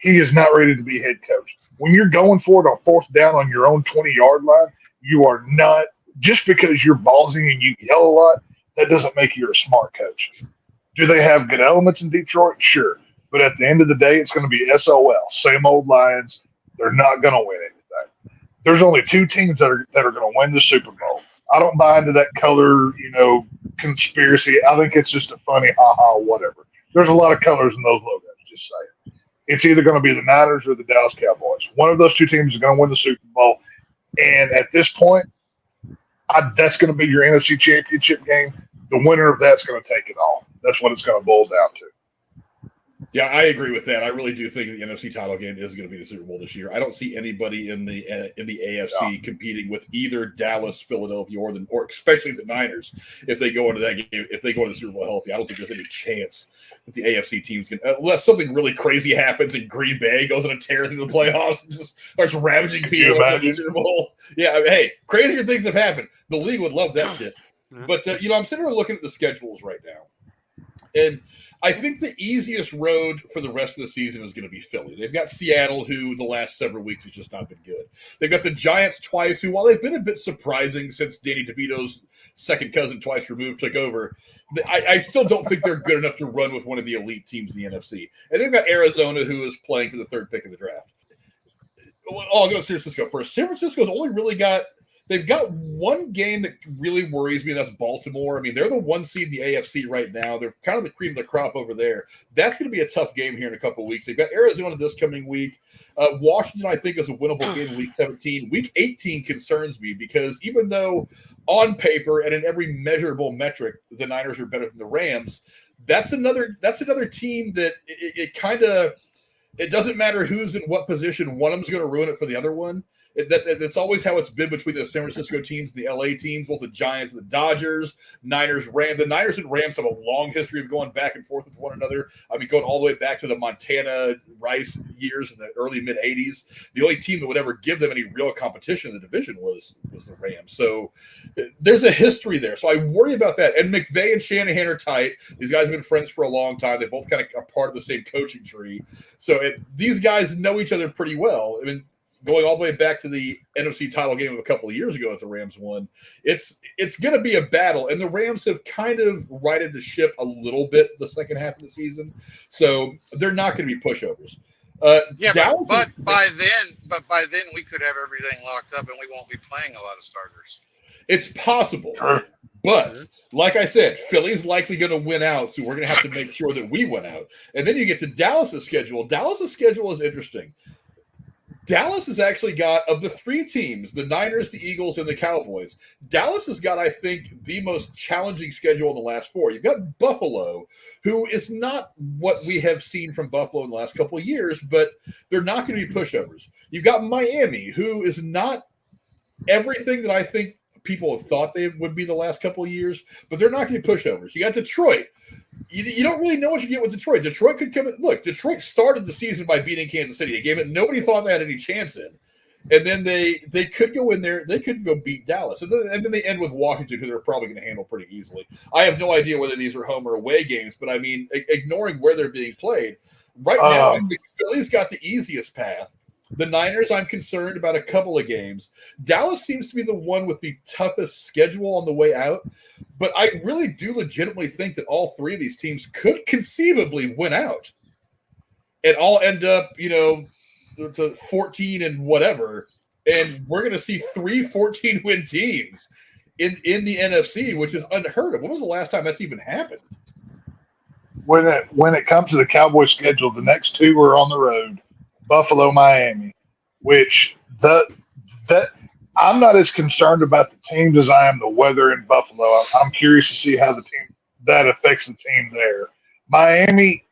he is not ready to be head coach. When you're going for it on 4th down on your own 20-yard line, you are not, just because you're ballsy and you yell a lot, that doesn't make you a smart coach. Do they have good elements in Detroit? Sure. But at the end of the day, it's going to be SOL. Same old Lions. They're not going to win anything. There's only 2 teams that are going to win the Super Bowl. I don't buy into that color, conspiracy. I think it's just a funny ha-ha, whatever. There's a lot of colors in those logos, just saying. It's either going to be the Niners or the Dallas Cowboys. One of those 2 teams is going to win the Super Bowl. And at this point, that's going to be your NFC Championship game. The winner of that's going to take it all. That's what it's going to boil down to. Yeah, I agree with that. I really do think the NFC title game is going to be the Super Bowl this year. I don't see anybody in the AFC competing with either Dallas, Philadelphia, or especially the Niners if they go into that game. If they go into the Super Bowl healthy, I don't think there's any chance that the AFC teams can, unless something really crazy happens and Green Bay goes on a tear through the playoffs and just starts ravaging people in the Super Bowl. Yeah, hey, crazier things have happened. The league would love that shit. But I'm sitting here looking at the schedules right now, and I think the easiest road for the rest of the season is going to be Philly. They've got Seattle, who the last several weeks has just not been good. They've got the Giants twice, who, while they've been a bit surprising since Danny DeVito's second cousin twice removed took over, I still don't think they're good enough to run with one of the elite teams in the NFC. And they've got Arizona, who is playing for the 3rd pick of the draft. Well, I'll go to San Francisco first. San Francisco's only really got – they've got one game that really worries me, and that's Baltimore. I mean, they're the 1 seed in the AFC right now. They're kind of the cream of the crop over there. That's going to be a tough game here in a couple of weeks. They've got Arizona this coming week. Washington, I think, is a winnable game in Week 17. Week 18 concerns me because even though on paper and in every measurable metric the Niners are better than the Rams, that's another team that it doesn't matter who's in what position. One of them's going to ruin it for the other one. That's always how it's been between the San Francisco teams and the LA teams, both the Giants and the Dodgers, Niners, Rams. The Niners and Rams have a long history of going back and forth with one another. I mean, going all the way back to the Montana Rice years in the early mid-'80s. The only team that would ever give them any real competition in the division was the Rams. So there's a history there. So I worry about that. And McVay and Shanahan are tight. These guys have been friends for a long time. They both kind of are part of the same coaching tree. So these guys know each other pretty well. I mean, going all the way back to the NFC title game of a couple of years ago that the Rams won, it's going to be a battle. And the Rams have kind of righted the ship a little bit the second half of the season. So they're not going to be pushovers. But by then we could have everything locked up and we won't be playing a lot of starters. It's possible. But like I said, Philly's likely going to win out, so we're going to have to make sure that we win out. And then you get to Dallas's schedule. Dallas's schedule is interesting. Dallas has actually got, of the 3 teams, the Niners, the Eagles, and the Cowboys, Dallas has got, I think, the most challenging schedule in the last 4. You've got Buffalo, who is not what we have seen from Buffalo in the last couple of years, but they're not going to be pushovers. You've got Miami, who is not everything that I think people have thought they would be the last couple of years, but they're not going to be pushovers. You got Detroit. You don't really know what you get with Detroit. Detroit could come in. Look, Detroit started the season by beating Kansas City, a game that nobody thought they had any chance in. And then they could go in there. They could go beat Dallas. And then they end with Washington, who they're probably going to handle pretty easily. I have no idea whether these are home or away games, but I mean, ignoring where they're being played, right now, I think Philly's got the easiest path. The Niners, I'm concerned about a couple of games. Dallas seems to be the one with the toughest schedule on the way out. But I really do legitimately think that all 3 of these teams could conceivably win out and all end up, to 14 and whatever. And we're going to see 3 14-win teams in the NFC, which is unheard of. When was the last time that's even happened? When it comes to the Cowboys schedule, the next 2 are on the road. Buffalo, Miami, which I'm not as concerned about the teams as I am the weather in Buffalo. I'm curious to see how that affects the team there. Miami,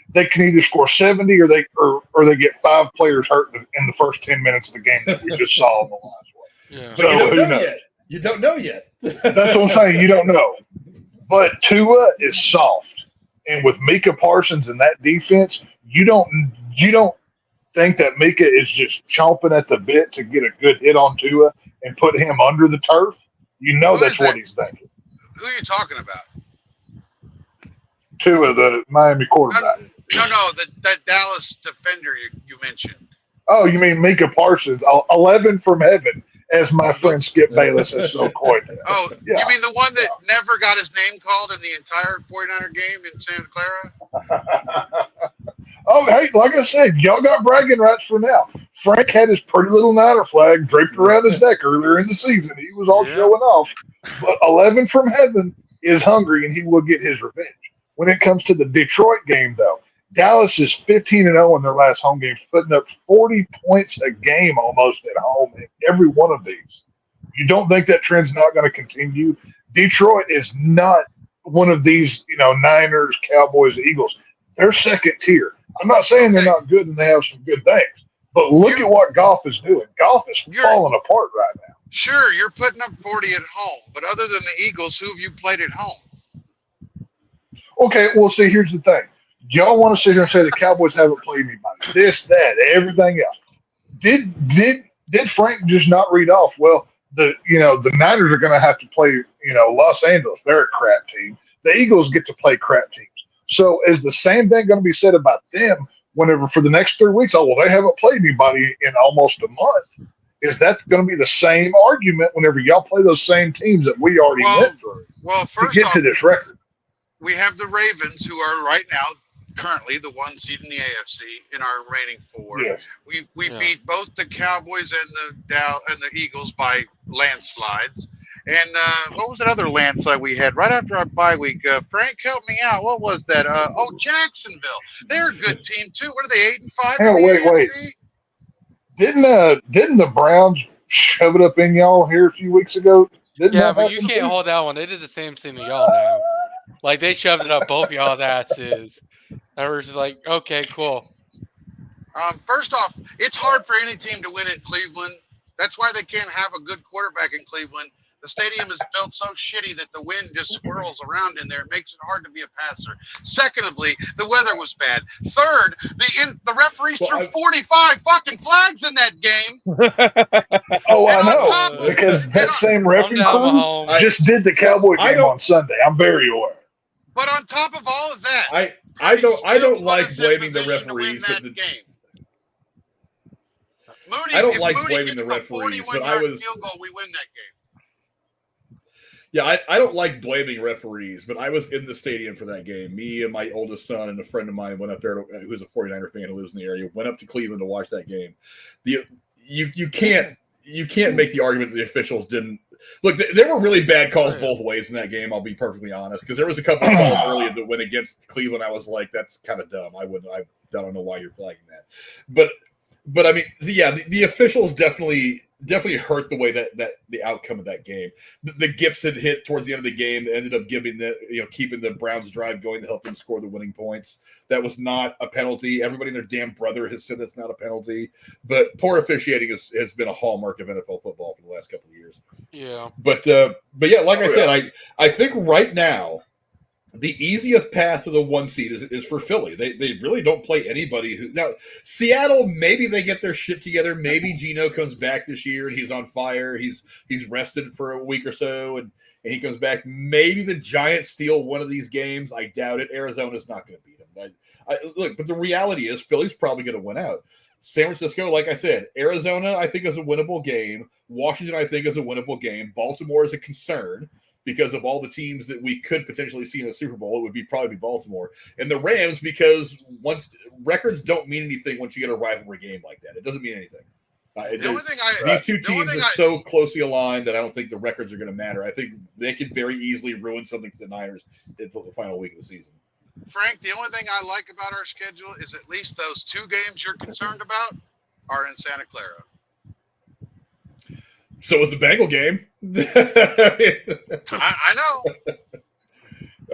they can either score 70 or they get 5 players hurt in the first 10 minutes of the game that we just saw in the last one. Yeah. So But you don't know yet. That's what I'm saying. You don't know. But Tua is soft, and with Micah Parsons and that defense, you don't think that Micah is just chomping at the bit to get a good hit on Tua and put him under the turf? You know that's what he's thinking. Who are you talking about? Tua, the Miami quarterback. No, that Dallas defender you mentioned. Oh, you mean Micah Parsons? 11 from heaven, as my friend Skip Bayless has so coined it. Oh, Yeah. you mean the one that never got his name called in the entire 49er game in Santa Clara? Oh, hey, like I said, y'all got bragging rights for now. Frank had his pretty little Niner flag draped around his neck earlier in the season. He was all showing off. But 11 from heaven is hungry, and he will get his revenge. When it comes to the Detroit game, though, Dallas is 15-0 in their last home games, putting up 40 points a game almost at home in every one of these. You don't think that trend's not going to continue? Detroit is not one of these, Niners, Cowboys, Eagles. They're second tier. I'm not saying they're not good and they have some good things, but look at what Goff is doing. Goff is falling apart right now. Sure, you're putting up 40 at home, but other than the Eagles, who have you played at home? Okay, well, see, here's the thing. Y'all want to sit here and say the Cowboys haven't played anybody. This, that, everything else. Did Frank just not read off? Well, the Niners are going to have to play, Los Angeles. They're a crap team. The Eagles get to play crap teams. So is the same thing going to be said about them whenever for the next 3 weeks? Oh, well, they haven't played anybody in almost a month. Is that going to be the same argument whenever y'all play those same teams that we already went through to get to this record? We have the Ravens, who are right now currently the 1 seed in the AFC in our remaining 4. Yeah. We beat both the Cowboys and the Eagles by landslides. And what was that other landslide we had right after our bye week? Frank, help me out. What was that? Jacksonville. They're a good team too. What are they, 8-5? Wait. Didn't the Browns shove it up in y'all here a few weeks ago? But you can't hold that one. They did the same thing to y'all now. Like, they shoved it up both y'all's asses. And we're just like, okay, cool. First off, it's hard for any team to win in Cleveland. That's why they can't have a good quarterback in Cleveland. The stadium is built so shitty that the wind just swirls around in there. It makes it hard to be a passer. Secondly, the weather was bad. Third, the referees threw 45 fucking flags in that game. Oh, I know. Because that same referee crew just did the Cowboy game on Sunday. I'm very aware. But on top of all of that, I don't like blaming the referees. Moody, I don't like Moody blaming the referees, but field goal, we win that game. Yeah, I don't like blaming referees, but I was in the stadium for that game. Me and my oldest son and a friend of mine went up there, who's a 49er fan who lives in the area, went up to Cleveland to watch that game. You can't make the argument that the officials didn't look. There were really bad calls both ways in that game. I'll be perfectly honest, because there was a couple of calls earlier that went against Cleveland. I was like, that's kind of dumb. I don't know why you're flagging that, but I mean, yeah, the officials definitely hurt the way that the outcome of that game. The Gibson hit towards the end of the game that ended up keeping the Browns drive going to help them score the winning points. That was not a penalty. Everybody and their damn brother has said that's not a penalty. But poor officiating has been a hallmark of NFL football for the last couple of years. Yeah. But yeah, like I said, I think right now the easiest path to the 1 seed is for Philly. They really don't play anybody who now Seattle. Maybe they get their shit together. Maybe Geno comes back this year and he's on fire. He's rested for a week or so and he comes back. Maybe the Giants steal one of these games. I doubt it. Arizona's not going to beat them. Look, but the reality is Philly's probably going to win out. San Francisco, like I said, Arizona I think is a winnable game. Washington I think is a winnable game. Baltimore is a concern. Because of all the teams that we could potentially see in the Super Bowl, it would probably be Baltimore. And the Rams, because once records don't mean anything once you get a rivalry game like that. It doesn't mean anything. These two teams are so closely aligned that I don't think the records are going to matter. I think they could very easily ruin something for the Niners until the final week of the season. Frank, the only thing I like about our schedule is at least those 2 games you're concerned about are in Santa Clara. So was the Bengal game. I know.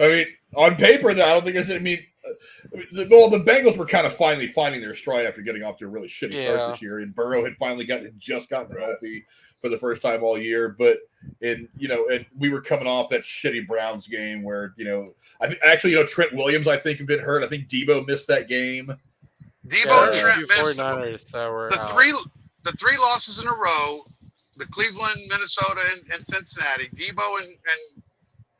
I mean, on paper, I don't think it's. I mean, the Bengals were kind of finally finding their stride after getting off to a really shitty start this year, and Burrow had finally just gotten healthy for the first time all year. But and we were coming off that shitty Browns game where I think actually Trent Williams I think had been hurt. I think Debo missed that game. Debo and Trent missed the 3 losses in a row. The Cleveland, Minnesota, and Cincinnati. Debo and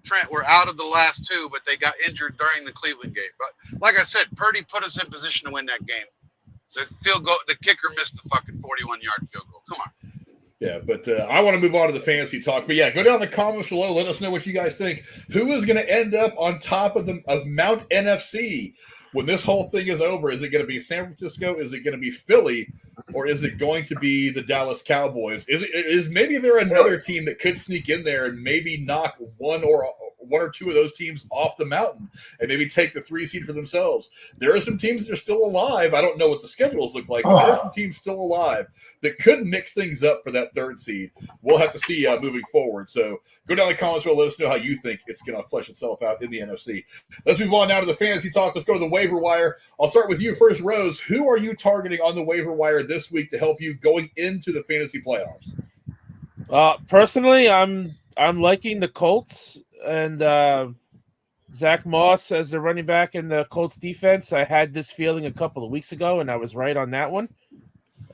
Trent were out of the last two, but they got injured during the Cleveland game. But like I said, Purdy put us in position to win that game. The kicker missed the fucking 41-yard field goal. Come on. Yeah, but I want to move on to the fantasy talk. But yeah, go down in the comments below. Let us know what you guys think. Who is going to end up on top of Mount NFC when this whole thing is over? Is it going to be San Francisco? Is it going to be Philly? Or is it going to be the Dallas Cowboys? Is maybe there another team that could sneak in there and maybe knock one or two of those teams off the mountain and maybe take the 3 seed for themselves? There are some teams that are still alive. I don't know what the schedules look like, but there are some teams still alive that could mix things up for that 3rd seed. We'll have to see moving forward. So go down in the comments below. Let us know how you think it's going to flesh itself out in the NFC. Let's move on now to the fantasy talk. Let's go to the waiver wire. I'll start with you first, Rose. Who are you targeting on the waiver wire this week to help you going into the fantasy playoffs? Personally, I'm liking the Colts and Zach Moss as the running back in the Colts defense. I had this feeling a couple of weeks ago, and I was right on that one.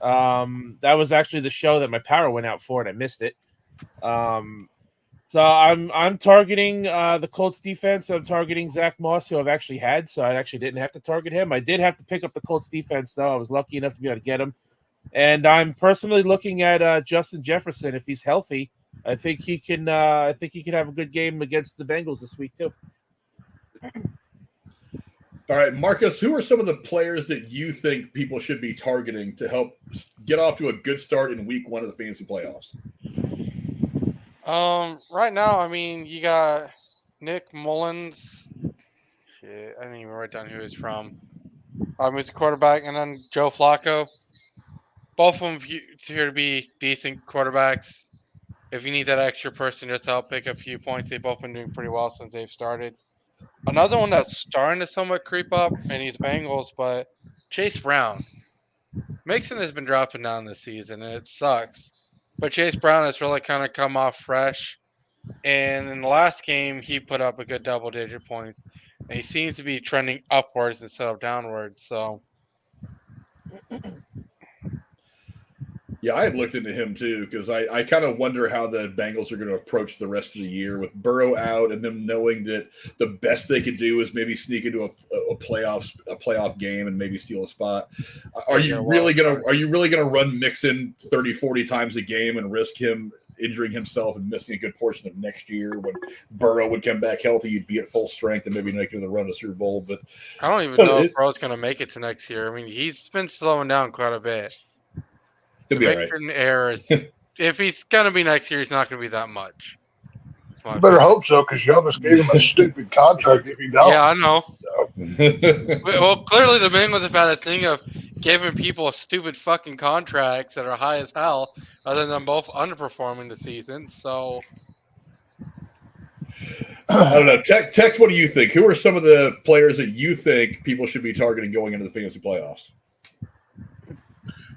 That was actually the show that my power went out for, and I missed it. So I'm targeting the Colts defense. I'm targeting Zach Moss, who I've actually had, so I actually didn't have to target him. I did have to pick up the Colts defense, though. I was lucky enough to be able to get him. And I'm personally looking at Justin Jefferson. If he's healthy, I think he can. I think he can have a good game against the Bengals this week too. All right, Marcus, who are some of the players that you think people should be targeting to help get off to a good start in week 1 of the fantasy playoffs? Right now, I mean, you got Nick Mullins. Shit, I didn't even write down who he's from. He's a quarterback, and then Joe Flacco. Both of them appear to be decent quarterbacks. If you need that extra person just to help pick up a few points, they've both been doing pretty well since they've started. Another one that's starting to somewhat creep up, and he's Bengals, but Chase Brown. Mixon has been dropping down this season, and it sucks. But Chase Brown has really kind of come off fresh. And in the last game, he put up a good double-digit points. And he seems to be trending upwards instead of downwards. So, yeah, I had looked into him too because I kind of wonder how the Bengals are going to approach the rest of the year with Burrow out and them knowing that the best they could do is maybe sneak into a playoff game and maybe steal a spot. Are you really gonna run Mixon 30, 40 times a game and risk him injuring himself and missing a good portion of next year when Burrow would come back healthy? You'd be at full strength and maybe making the run to Super Bowl. But I don't even know if Burrow's going to make it to next year. I mean, he's been slowing down quite a bit. He'll be all right. Errors. If he's going to be next year, he's not going to be that much. You better hope so, because y'all just gave him a stupid contract if he don't. Yeah, I know. So. Well, clearly the Bengals have had a thing of giving people stupid fucking contracts that are high as hell, other than both underperforming the season. So I don't know. Tex, what do you think? Who are some of the players that you think people should be targeting going into the fantasy playoffs?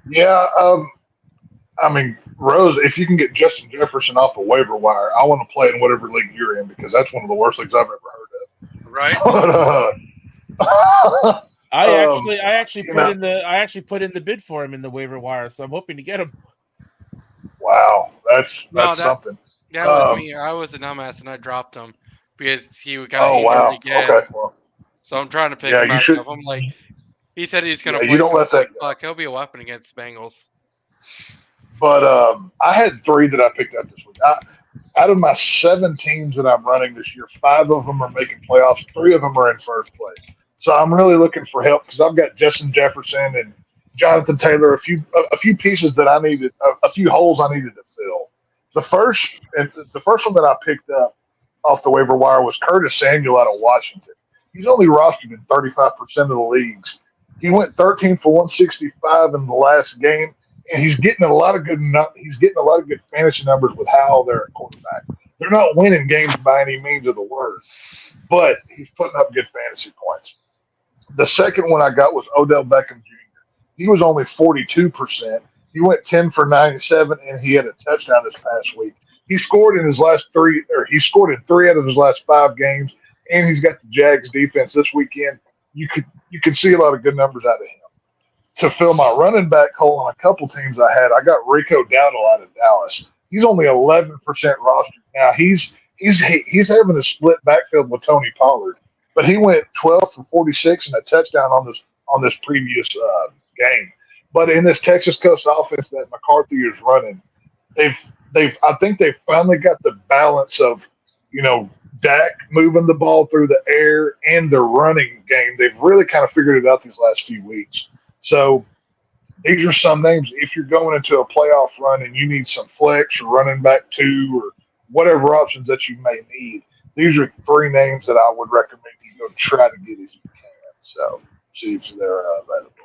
Yeah, I mean, Rose, if you can get Justin Jefferson off a waiver wire, I want to play in whatever league you're in because that's one of the worst leagues I've ever heard of. Right? But, I actually put in the bid for him in the waiver wire, so I'm hoping to get him. Wow, that's something. That was me. I was a dumbass and I dropped him because he got injured again. Okay, well, so I'm trying to pick him back up. I'm like, he said he's going to play. You don't let that go. He'll be a weapon against Bengals. But I had 3 that I picked up this week. Out of my 7 teams that I'm running this year, 5 of them are making playoffs. 3 of them are in first place. So I'm really looking for help because I've got Justin Jefferson and Jonathan Taylor, a few pieces that I needed, a few holes I needed to fill. The first one that I picked up off the waiver wire was Curtis Samuel out of Washington. He's only rostered in 35% of the leagues. He went 13 for 165 in the last game. And he's getting a lot of good fantasy numbers with how they're at quarterback. They're not winning games by any means of the word, but he's putting up good fantasy points. The second one I got was Odell Beckham Jr. He was only 42%. He went 10 for 97, and he had a touchdown this past week. He scored in his last 3, or he scored in 3 out of his last 5 games, and he's got the Jags defense this weekend. You could see a lot of good numbers out of him. To fill my running back hole on a couple teams I got Rico Dowdle out of Dallas. He's only 11% rostered now. He's he's having a split backfield with Tony Pollard, but he went 12 for 46 and a touchdown on this previous game. But in this Texas Coast offense that McCarthy is running, I think they've finally got the balance of, Dak moving the ball through the air and the running game. They've really kind of figured it out these last few weeks. So these are some names. If you're going into a playoff run and you need some flex or running back two or whatever options that you may need, these are three names that I would recommend you go try to get if you can. So see if they're available.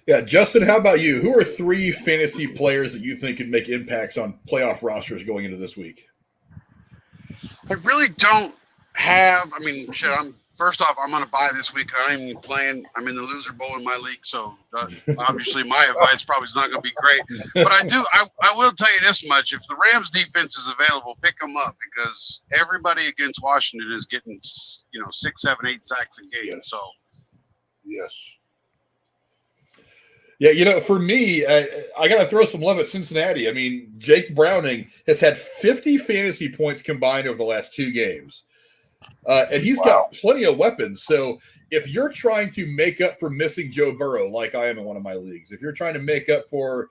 Yeah, Justin, how about you? Who are three fantasy players that you think can make impacts on playoff rosters going into this week? I really don't have. I mean, shit. First off, I'm gonna buy this week. I ain't even playing. I'm in the loser bowl in my league, so obviously my advice probably is not gonna be great. But I will tell you this much: if the Rams defense is available, pick them up because everybody against Washington is getting 6, 7, 8 sacks a game. Yes. So Yes. Yeah, for me, I got to throw some love at Cincinnati. I mean, Jake Browning has had 50 fantasy points combined over the last 2 games. And he's got plenty of weapons. So if you're trying to make up for missing Joe Burrow, like I am in one of my leagues, if you're trying to make up for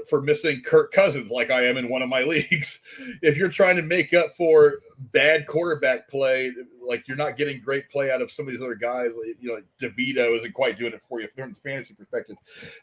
for missing Kirk Cousins, like I am in one of my leagues, if you're trying to make up for bad quarterback play, like you're not getting great play out of some of these other guys, like DeVito isn't quite doing it for you from a fantasy perspective.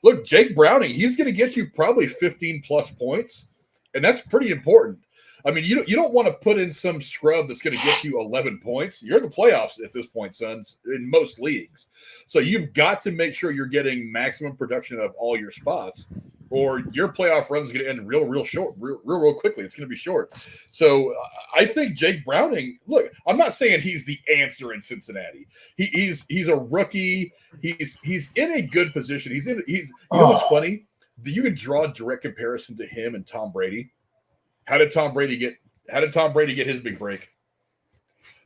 Look, Jake Browning, he's going to get you probably 15 plus points, and that's pretty important. I mean, you don't want to put in some scrub that's going to get you 11 points. You're in the playoffs at this point, sons, in most leagues. So you've got to make sure you're getting maximum production of all your spots, or your playoff run is going to end real short, real quickly. It's going to be short. So I think Jake Browning, look, I'm not saying he's the answer in Cincinnati. He's a rookie. He's in a good position. You know what's funny? You can draw a direct comparison to him and Tom Brady. How did Tom Brady get his big break?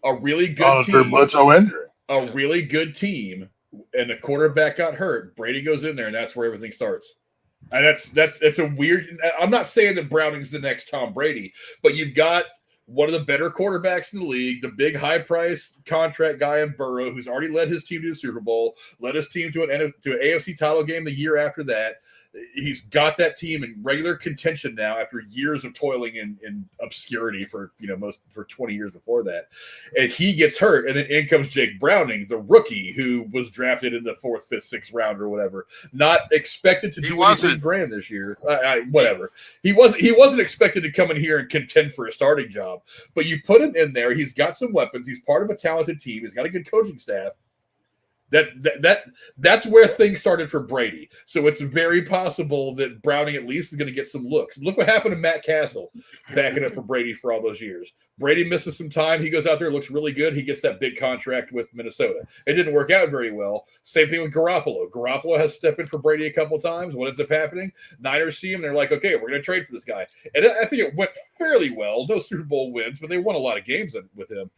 A really good team. Bledsoe injury. A really good team, and the quarterback got hurt. Brady goes in there, and that's where everything starts. And that's a weird. I'm not saying that Browning's the next Tom Brady, but you've got one of the better quarterbacks in the league, the big high price contract guy in Burrow, who's already led his team to the Super Bowl, led his team to an AFC title game the year after that. He's got that team in regular contention now after years of toiling in obscurity for 20 years before that. And he gets hurt, and then in comes Jake Browning, the rookie who was drafted in the 4th, 5th, 6th round or whatever, not expected to do anything grand this year. Whatever. He wasn't expected to come in here and contend for a starting job, but you put him in there. He's got some weapons. He's part of a talented team. He's got a good coaching staff. That's where things started for Brady. So it's very possible that Browning at least is going to get some looks. Look what happened to Matt Castle backing up for Brady for all those years. Brady misses some time. He goes out there, looks really good. He gets that big contract with Minnesota. It didn't work out very well. Same thing with Garoppolo. Garoppolo has stepped in for Brady a couple times. What ends up happening? Niners see him. They're like, okay, we're going to trade for this guy. And I think it went fairly well. No Super Bowl wins, but they won a lot of games with him.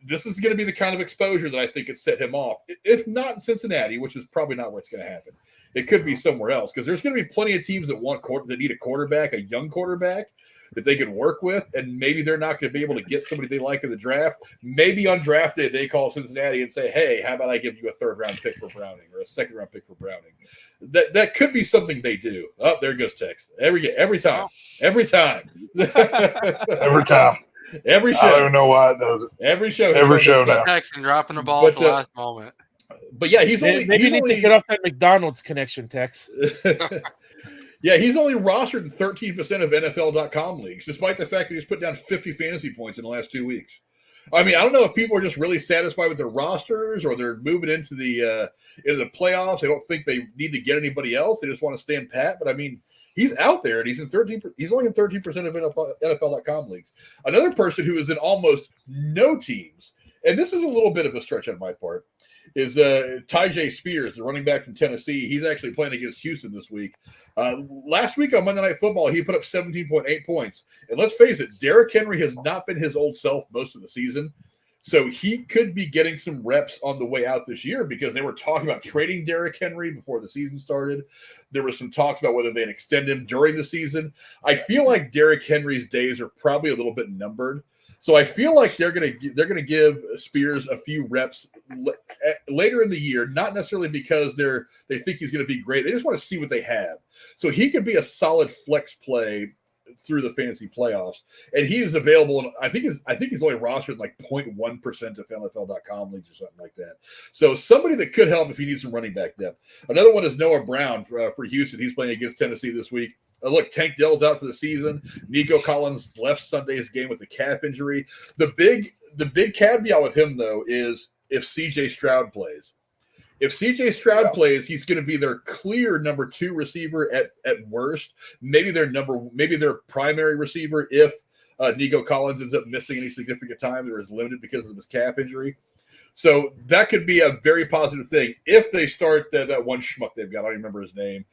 This is going to be the kind of exposure that I think it set him off. If not in Cincinnati, which is probably not what's going to happen, it could be somewhere else because there's going to be plenty of teams that need a quarterback, a young quarterback that they can work with, and maybe they're not going to be able to get somebody they like in the draft. Maybe on draft day they call Cincinnati and say, "Hey, how about I give you a 3rd round pick for Browning or a 2nd round pick for Browning?" That could be something they do. Oh, there goes text. Every time. Every time. Every show. I don't even know why it does it. Every show now. Texting, dropping the ball at the last moment. But yeah, maybe you need to get off that McDonald's connection, Tex. Yeah, he's only rostered in 13% of NFL.com leagues, despite the fact that he's put down 50 fantasy points in the last 2 weeks. I mean, I don't know if people are just really satisfied with their rosters or they're moving into the playoffs. They don't think they need to get anybody else. They just want to stand pat. But I mean, he's out there and he's only in 13% of NFL.com leagues. Another person who is in almost no teams, and this is a little bit of a stretch on my part, is Tyjae Spears, the running back from Tennessee. He's actually playing against Houston this week. Last week on Monday Night Football, he put up 17.8 points. And let's face it, Derrick Henry has not been his old self most of the season. So he could be getting some reps on the way out this year because they were talking about trading Derrick Henry before the season started. There was some talks about whether they'd extend him during the season. I feel like Derrick Henry's days are probably a little bit numbered. So I feel like they're gonna give Spears a few reps later in the year, not necessarily because they think he's going to be great. They just want to see what they have. So he could be a solid flex play through the fantasy playoffs, and he is available. And I think he's only rostered like 0.1% of NFL.com leagues or something like that. So somebody that could help if you need some running back depth. Another one is Noah Brown for Houston. He's playing against Tennessee this week. Look, Tank Dell's out for the season. Nico Collins left Sunday's game with a calf injury. The big caveat with him though is if CJ Stroud plays. If CJ Stroud plays, he's going to be their clear number 2 receiver at worst. Maybe their primary receiver if Nico Collins ends up missing any significant time or is limited because of his calf injury. So that could be a very positive thing if they start that one schmuck they've got. I don't even remember his name.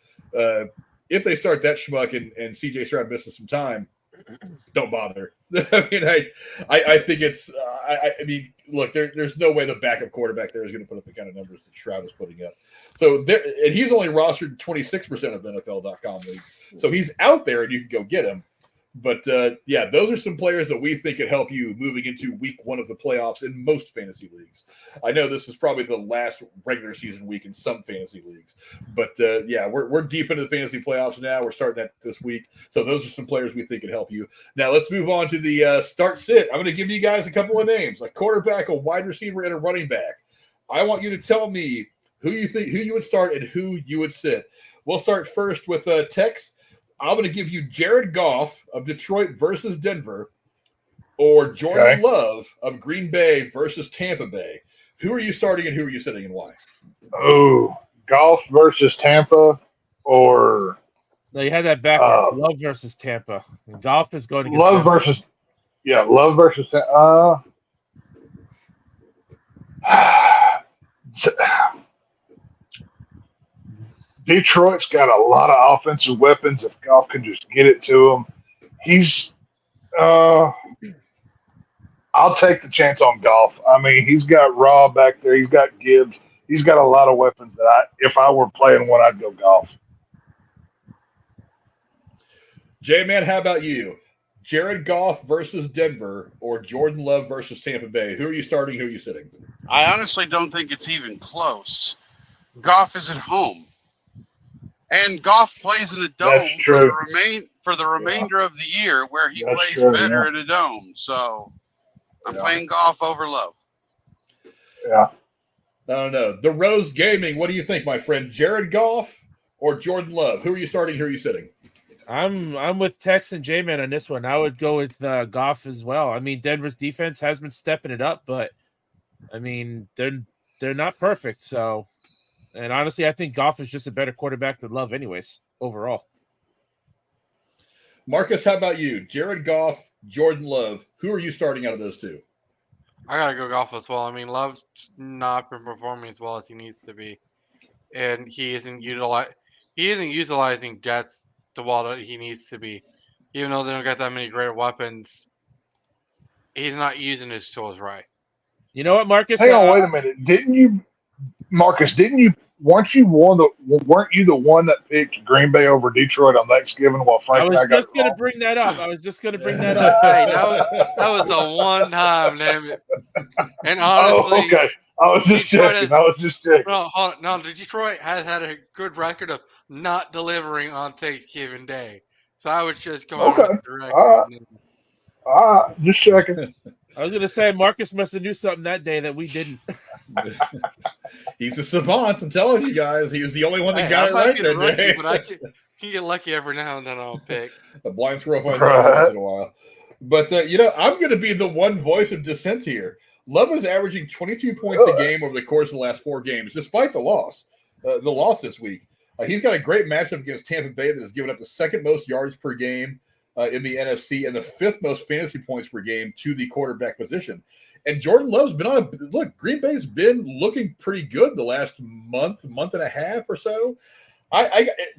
If they start that schmuck and CJ Stroud misses some time, don't bother. I mean, I think it's. I mean, look, there's no way the backup quarterback there is going to put up the kind of numbers that Stroud is putting up. So there, and he's only rostered 26% of NFL.com leagues. So he's out there, and you can go get him. But yeah, those are some players that we think could help you moving into week 1 of the playoffs in most fantasy leagues. I know this is probably the last regular season week in some fantasy leagues, but yeah, we're deep into the fantasy playoffs now. We're starting that this week, so those are some players we think could help you. Now let's move on to the start sit. I'm going to give you guys a couple of names: a quarterback, a wide receiver, and a running back. I want you to tell me who you would start and who you would sit. We'll start first with Tex. I'm going to give you Jared Goff of Detroit versus Denver or Jordan Love of Green Bay versus Tampa Bay. Who are you starting and who are you sitting and why? Oh, Goff versus Tampa or No, you had that backwards. Love versus Tampa. Goff is going against Love Denver. versus Love versus Detroit's got a lot of offensive weapons. If Goff can just get it to him, he's. I'll take the chance on Goff. I mean, he's got Raw back there. He's got Gibbs. He's got a lot of weapons that if I were playing one, I'd go Goff. J-Man, how about you? Jared Goff versus Denver or Jordan Love versus Tampa Bay? Who are you starting? Who are you sitting? I honestly don't think it's even close. Goff is at home. And Goff plays in a dome for the remainder of the year where he plays better in a dome. So I'm playing Goff over Love. Yeah. I don't know. The Rose Gaming, what do you think, my friend? Jared Goff or Jordan Love? Who are you starting? Who are you sitting? I'm with Tex and J-Man on this one. I would go with Goff as well. I mean, Denver's defense has been stepping it up, but I mean, they're not perfect. So, and honestly, I think Goff is just a better quarterback than Love, anyways. Overall. Marcus, how about you? Jared Goff, Jordan Love. Who are you starting out of those two? I gotta go Goff as well. I mean, Love's not been performing as well as he needs to be, and he isn't utilizing Jets the well that he needs to be. Even though they don't got that many great weapons, he's not using his tools right. You know what, Marcus? Hang on, wait a minute. Weren't you the one that picked Green Bay over Detroit on Thanksgiving while Frank and I got I was just going to bring that up. Hey, that was the one time, damn it. And honestly, okay. I was just checking. No, Detroit has had a good record of not delivering on Thanksgiving Day. So I was just going with the record. All right. Just checking. I was going to say, Marcus must have knew something that day that we didn't. He's a savant. I'm telling you guys. He was the only one that got it right that day. But I can get lucky every now and then on a pick. A blind squirrel finds once in a while. But, I'm going to be the one voice of dissent here. Love is averaging 22 points a game over the course of the last 4 games, despite the loss. The loss this week. He's got a great matchup against Tampa Bay that has given up the 2nd most yards per game in the NFC and the 5th most fantasy points per game to the quarterback position. And Jordan Love's been Green Bay's been looking pretty good the last month and a half or so.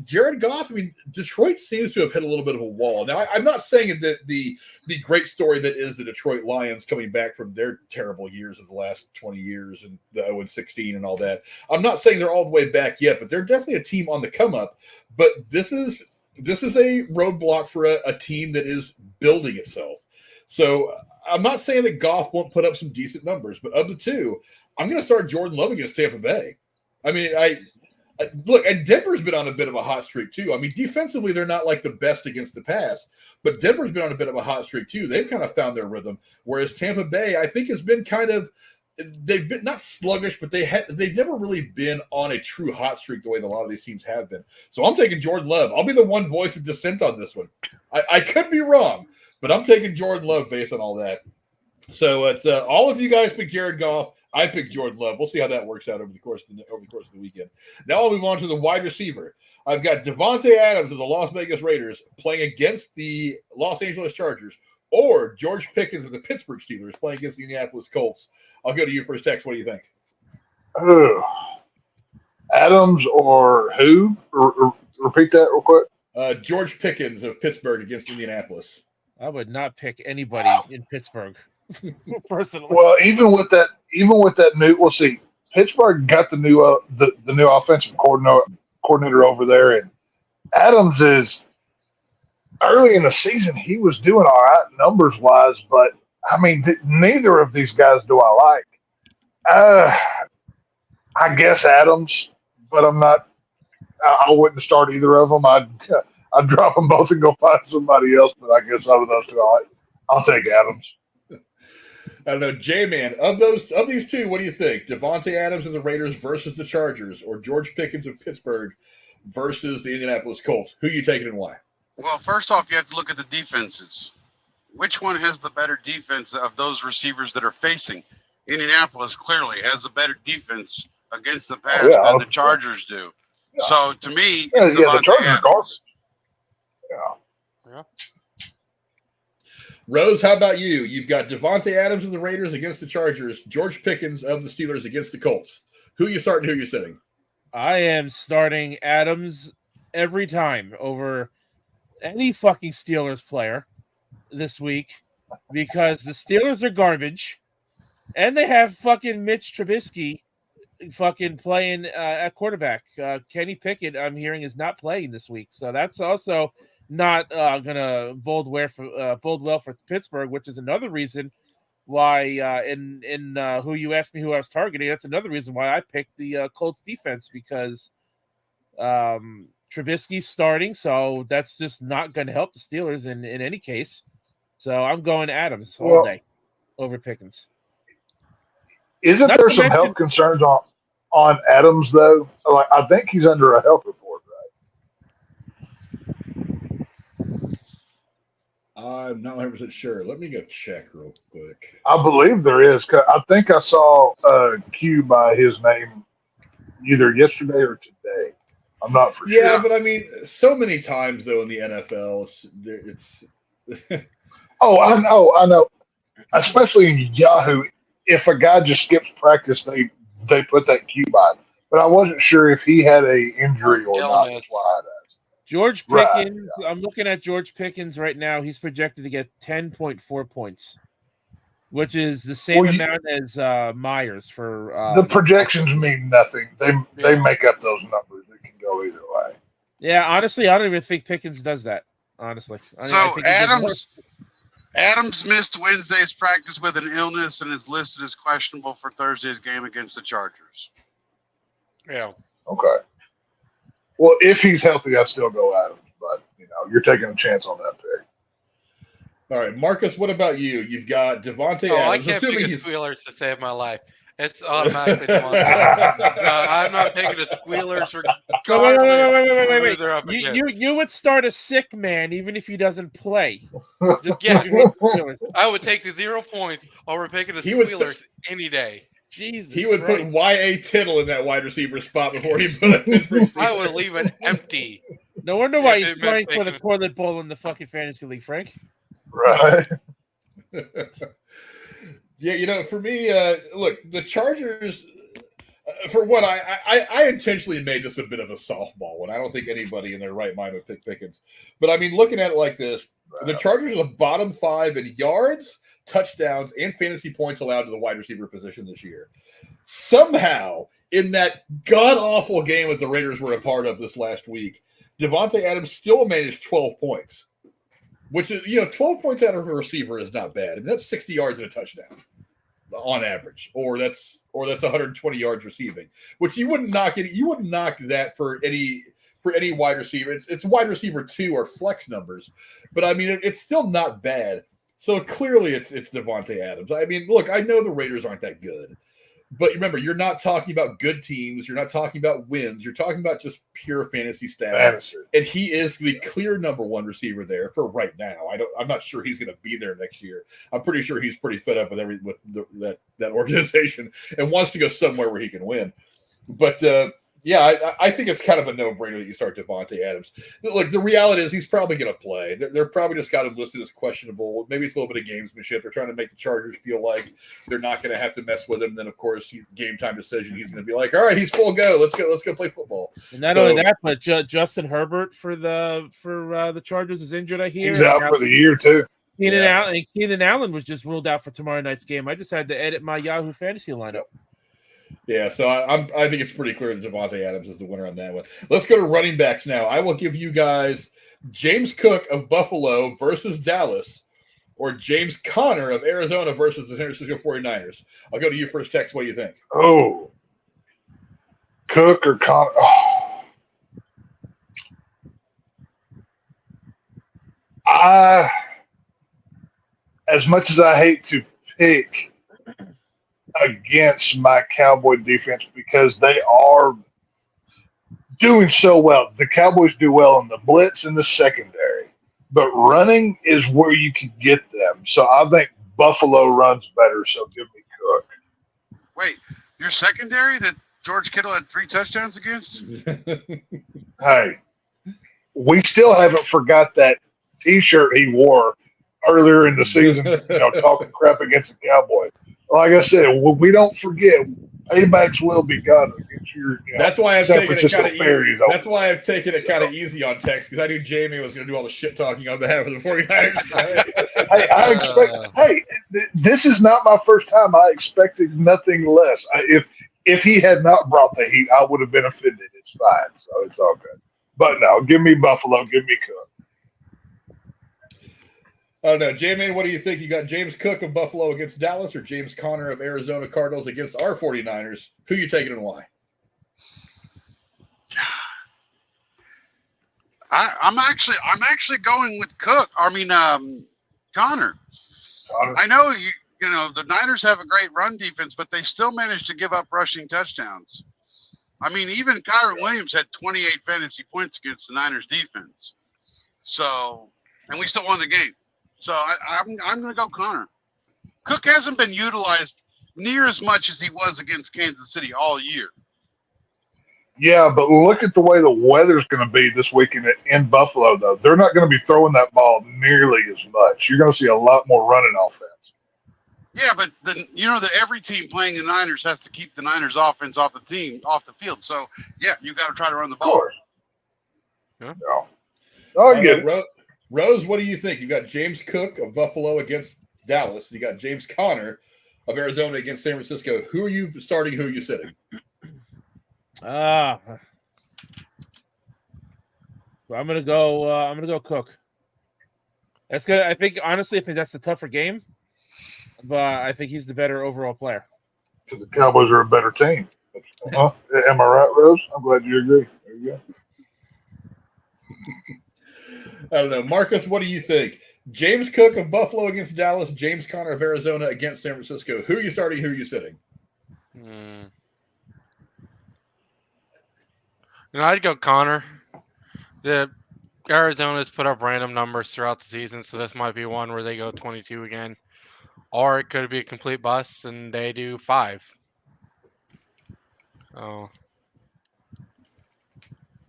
Jared Goff, I mean, Detroit seems to have hit a little bit of a wall. Now, I'm not saying that the great story that is the Detroit Lions coming back from their terrible years of the last 20 years and the 0-16 and all that. I'm not saying they're all the way back yet, but they're definitely a team on the come up. But this is a roadblock for a team that is building itself. So I'm not saying that Goff won't put up some decent numbers, but of the two, I'm going to start Jordan Love against Tampa Bay. I mean, look, and Denver's been on a bit of a hot streak too. I mean, defensively, they're not like the best against the pass, but Denver's been on a bit of a hot streak too. They've kind of found their rhythm, whereas Tampa Bay, I think, has been they've been not sluggish, but they've never really been on a true hot streak the way that a lot of these teams have been. So I'm taking Jordan Love. I'll be the one voice of dissent on this one. I could be wrong, but I'm taking Jordan Love based on all that. So it's all of you guys pick Jared Goff. I picked Jordan Love. We'll see how that works out over the course of the weekend. Now I'll move on to the wide receiver. I've got Devontae Adams of the Las Vegas Raiders playing against the Los Angeles Chargers, or George Pickens of the Pittsburgh Steelers playing against the Indianapolis Colts. I'll go to you first, Tex. What do you think? Adams or who? Repeat that real quick. George Pickens of Pittsburgh against Indianapolis. I would not pick anybody in Pittsburgh. Personally. Well, even with that new, we'll see. Pittsburgh got the new offensive coordinator over there, and Adams is early in the season. He was doing all right numbers wise, but I mean, neither of these guys do I like. I guess Adams, but I'm not. I wouldn't start either of them. I'd drop them both and go find somebody else. But I guess out of those two, I'll take Adams. I don't know, J-Man, of these two, what do you think? Devontae Adams of the Raiders versus the Chargers, or George Pickens of Pittsburgh versus the Indianapolis Colts? Who are you taking and why? Well, first off, you have to look at the defenses. Which one has the better defense of those receivers that are facing? Indianapolis clearly has a better defense against the pass than the Chargers do. Yeah. So, to me, the Chargers are garbage. Yeah. Rose, how about you? You've got Devontae Adams of the Raiders against the Chargers, George Pickens of the Steelers against the Colts. Who are you starting, who are you sitting? I am starting Adams every time over any fucking Steelers player this week because the Steelers are garbage and they have fucking Mitch Trubisky fucking playing at quarterback. Kenny Pickett, I'm hearing, is not playing this week. So that's also not gonna bode well for Pittsburgh, which is another reason why in who you asked me who I was targeting, that's another reason why I picked the Colts defense, because Trubisky's starting, so that's just not going to help the Steelers in any case. So I'm going Adams all day over Pickens. Isn't there some health concerns on Adams though? Like, I think he's under a health report, right? I'm not 100% sure. Let me go check real quick. I believe there is. I think I saw Q by his name either yesterday or today. I'm not for sure. Yeah, but I mean, so many times though in the NFL, it's Oh, I know. Especially in Yahoo, if a guy just skips practice, they put that Q by. But I wasn't sure if he had a injury or not. That's why I'd ask. George Pickens, right. I'm looking at George Pickens right now. He's projected to get 10.4 points, which is the same amount as Myers for the projections mean nothing. They make up those numbers. It can go either way. Yeah, honestly, I don't even think Pickens does that. Honestly, Adams missed Wednesday's practice with an illness and is listed as questionable for Thursday's game against the Chargers. Yeah. Okay. Well, if he's healthy, I still go Adams, but you're taking a chance on that pick. All right, Marcus, what about you? You've got Devontae Adams. I can't pick the Squealers to save my life. It's automatically Devontae. I'm not picking the Squealers regardless. Wait. You would start a sick man even if he doesn't play. I would take the 0 points over picking the Squealers any day. Jesus, he would put Y.A. Tittle in that wide receiver spot before he put up Pittsburgh. I would leave it empty. No wonder why he's playing for the toilet bowl in the fucking fantasy league, Frank. Right. Yeah, for me, look, the Chargers, For one, I intentionally made this a bit of a softball one. I don't think anybody in their right mind would pick Pickens. But I mean, looking at it like this, the Chargers are the bottom 5 in yards, touchdowns, and fantasy points allowed to the wide receiver position this year. Somehow, in that god-awful game that the Raiders were a part of this last week, Devontae Adams still managed 12 points, which is, 12 points out of a receiver is not bad. I mean, that's 60 yards and a touchdown on average, or that's 120 yards receiving, which you wouldn't knock it. You wouldn't knock that for any wide receiver. It's wide receiver 2 or flex numbers, but I mean, it's still not bad. So clearly it's Devontae Adams. I mean, look, I know the Raiders aren't that good, but remember, you're not talking about good teams. You're not talking about wins. You're talking about just pure fantasy stats. And he is the clear number 1 receiver there for right now. I'm not sure he's going to be there next year. I'm pretty sure he's pretty fed up with that organization and wants to go somewhere where he can win. But yeah, I think it's kind of a no-brainer that you start Devontae Adams. Look, the reality is he's probably going to play. They're probably just got him listed as questionable. Maybe it's a little bit of gamesmanship. They're trying to make the Chargers feel like they're not going to have to mess with him. Then, of course, game time decision, he's going to be like, all right, he's full go. Let's go play football. And not only that, but Justin Herbert for the Chargers is injured, I hear. He's out for the year, too. Keenan Allen was just ruled out for tomorrow night's game. I just had to edit my Yahoo fantasy lineup. Yeah, so I think it's pretty clear that Devontae Adams is the winner on that one. Let's go to running backs now. I will give you guys James Cook of Buffalo versus Dallas, or James Conner of Arizona versus the San Francisco 49ers. I'll go to you first, Tex. What do you think? Oh, Cook or Conner? Oh. As much as I hate to pick against my Cowboy defense because they are doing so well. The Cowboys do well in the blitz and the secondary, but running is where you can get them. So I think Buffalo runs better, so give me Cook. Wait, your secondary that George Kittle had 3 touchdowns against? Hey, we still haven't forgot that T-shirt he wore earlier in the season, talking crap against the Cowboys. Like I said, we don't forget. Paybacks will be gone against your. That's why I've taken it kind of easy. That's why I've taken it kind of easy on Tex, because I knew Jamie was going to do all the shit talking on behalf of the 49ers. I expect. Hey, this is not my first time. I expected nothing less. If he had not brought the heat, I would have been offended. It's fine, so it's all good. But no, give me Buffalo. Give me Cook. Oh, no. Jamie, what do you think? You got James Cook of Buffalo against Dallas or James Conner of Arizona Cardinals against our 49ers? Who are you taking and why? I'm actually going with Cook. Conner. I know the Niners have a great run defense, but they still managed to give up rushing touchdowns. I mean, even Kyron Williams had 28 fantasy points against the Niners defense. So, and we still won the game. So I'm going to go Conner. Cook hasn't been utilized near as much as he was against Kansas City all year. Yeah, but look at the way the weather's going to be this weekend in Buffalo, though. They're not going to be throwing that ball nearly as much. You're going to see a lot more running offense. Yeah, but that every team playing the Niners has to keep the Niners offense off the field. So, yeah, you got to try to run the ball. Of course. Yeah. No, I get it. Rose, what do you think? You got James Cook of Buffalo against Dallas. You got James Conner of Arizona against San Francisco. Who are you starting? Who are you sitting? Well, I'm gonna go Cook. That's good. I think that's the tougher game, but I think he's the better overall player. Because the Cowboys are a better team. Am I right, Rose? I'm glad you agree. There you go. I don't know. Marcus, what do you think? James Cook of Buffalo against Dallas, James Conner of Arizona against San Francisco. Who are you starting? Who are you sitting? I'd go Conner. The Arizona's put up random numbers throughout the season, so this might be one where they go 22 again. Or it could be a complete bust and they do 5. Oh.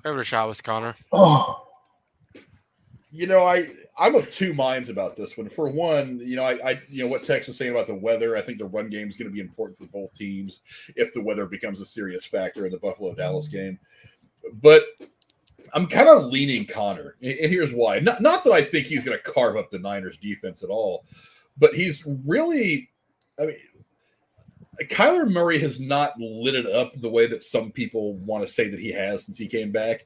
Give it a shot with Conner. Oh. I'm of two minds about this one. For one, I what Tex was saying about the weather. I think the run game is going to be important for both teams if the weather becomes a serious factor in the Buffalo-Dallas game. But I'm kind of leaning Connor, and here's why. Not that I think he's going to carve up the Niners defense at all, but he's really, Kyler Murray has not lit it up the way that some people want to say that he has since he came back.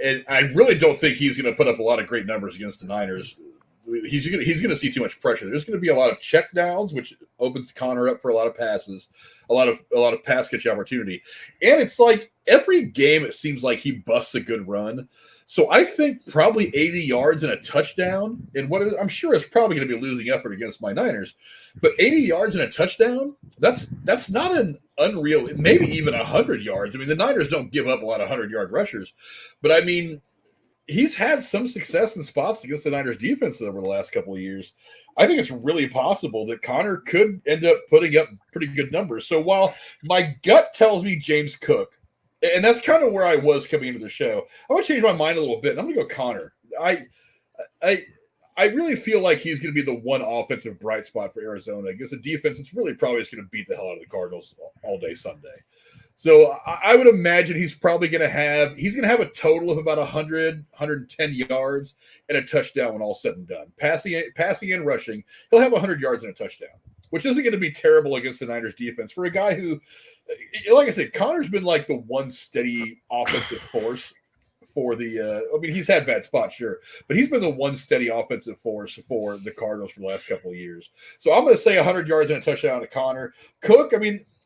And I really don't think he's going to put up a lot of great numbers against the Niners. He's going to see too much pressure. There's going to be a lot of check downs, which opens Connor up for a lot of passes, a lot of pass catch opportunity. And it's like every game it seems like he busts a good run. So I think probably 80 yards and a touchdown, and I'm sure it's probably going to be a losing effort against my Niners, but 80 yards and a touchdown, that's not an unreal, maybe even 100 yards. I mean, the Niners don't give up a lot of 100-yard rushers, but I mean, he's had some success in spots against the Niners defense over the last couple of years. I think it's really possible that Connor could end up putting up pretty good numbers. So while my gut tells me James Cook, and that's kind of where I was coming into the show, I'm going to change my mind a little bit, and I'm going to go Connor. I really feel like he's going to be the one offensive bright spot for Arizona. Against a defense, it's really probably just going to beat the hell out of the Cardinals all day Sunday. So I would imagine he's probably going to have a total of about 100, 110 yards and a touchdown when all said and done. Passing and rushing, he'll have 100 yards and a touchdown, which isn't going to be terrible against the Niners defense for a guy who, like I said, Connor's been like the one steady offensive force for the he's had bad spots, sure, but he's been the one steady offensive force for the Cardinals for the last couple of years. So I'm going to say 100 yards and a touchdown to Connor. Cook,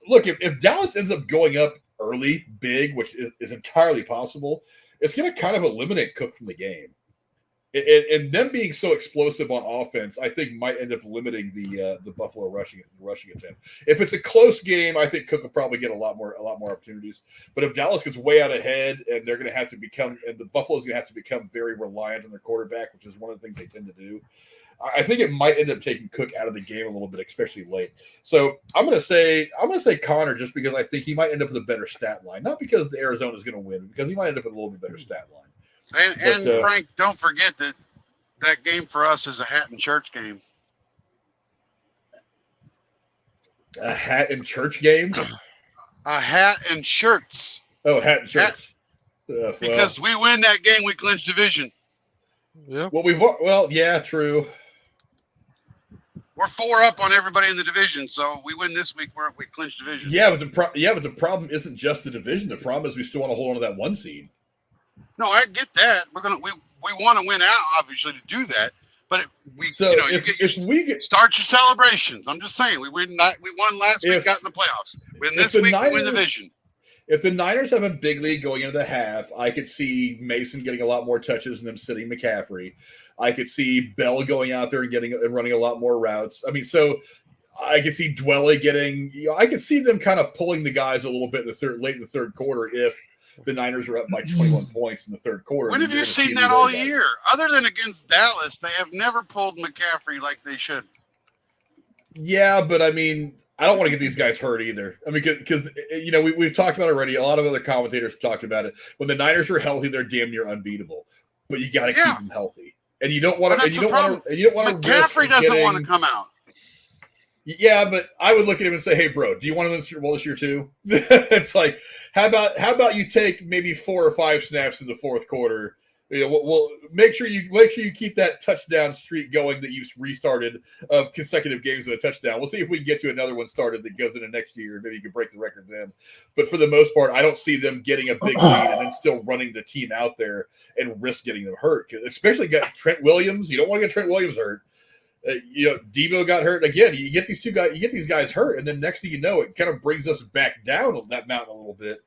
look, if Dallas ends up going up early, big, which is entirely possible, it's going to kind of eliminate Cook from the game. And them being so explosive on offense, I think might end up limiting the Buffalo rushing attempt. If it's a close game, I think Cook will probably get a lot more opportunities. But if Dallas gets way out ahead, and they're going to have to become, and the Buffalo's going to have to become very reliant on their quarterback, which is one of the things they tend to do, I think it might end up taking Cook out of the game a little bit, especially late. So I'm going to say Connor, just because I think he might end up with a better stat line, not because the Arizona is going to win, but because he might end up with a little bit better stat line. And Frank, don't forget that game for us is a hat and church game. A hat and church game? A hat and shirts. Oh, hat and shirts. Because we win that game, we clinch division. Yeah. Yeah, true. We're 4 up on everybody in the division, so we win this week. We clinch division. Yeah, but the problem isn't just the division. The problem is we still want to hold on to that 1 seed. No, I get that. We want to win out, obviously, to do that. But start your celebrations. I'm just saying, we won last week, got in the playoffs. Win this week, we win the division. If the Niners have a big lead going into the half, I could see Mason getting a lot more touches and them sitting McCaffrey. I could see Bell going out there and running a lot more routes. So I could see Dwelly getting. I could see them kind of pulling the guys a little bit late in the third quarter if the Niners are up by 21 points in the third quarter. When have you seen that all year? Other than against Dallas, they have never pulled McCaffrey like they should. Yeah, but I don't want to get these guys hurt either. Because we've talked about it already. A lot of other commentators have talked about it. When the Niners are healthy, they're damn near unbeatable. But you got to keep them healthy, and you don't want to. McCaffrey doesn't want to come out. Yeah, but I would look at him and say, "Hey, bro, do you want to win the Super Bowl this year too?" It's like, how about you take maybe 4 or 5 snaps in the fourth quarter? We'll make sure you keep that touchdown streak going that you've restarted of consecutive games with a touchdown. We'll see if we can get you another one started that goes into next year. Maybe you can break the record then. But for the most part, I don't see them getting a big lead and then still running the team out there and risk getting them hurt. Especially got Trent Williams. You don't want to get Trent Williams hurt. Debo got hurt again. You get these guys hurt, and then next thing you know, it kind of brings us back down that mountain a little bit.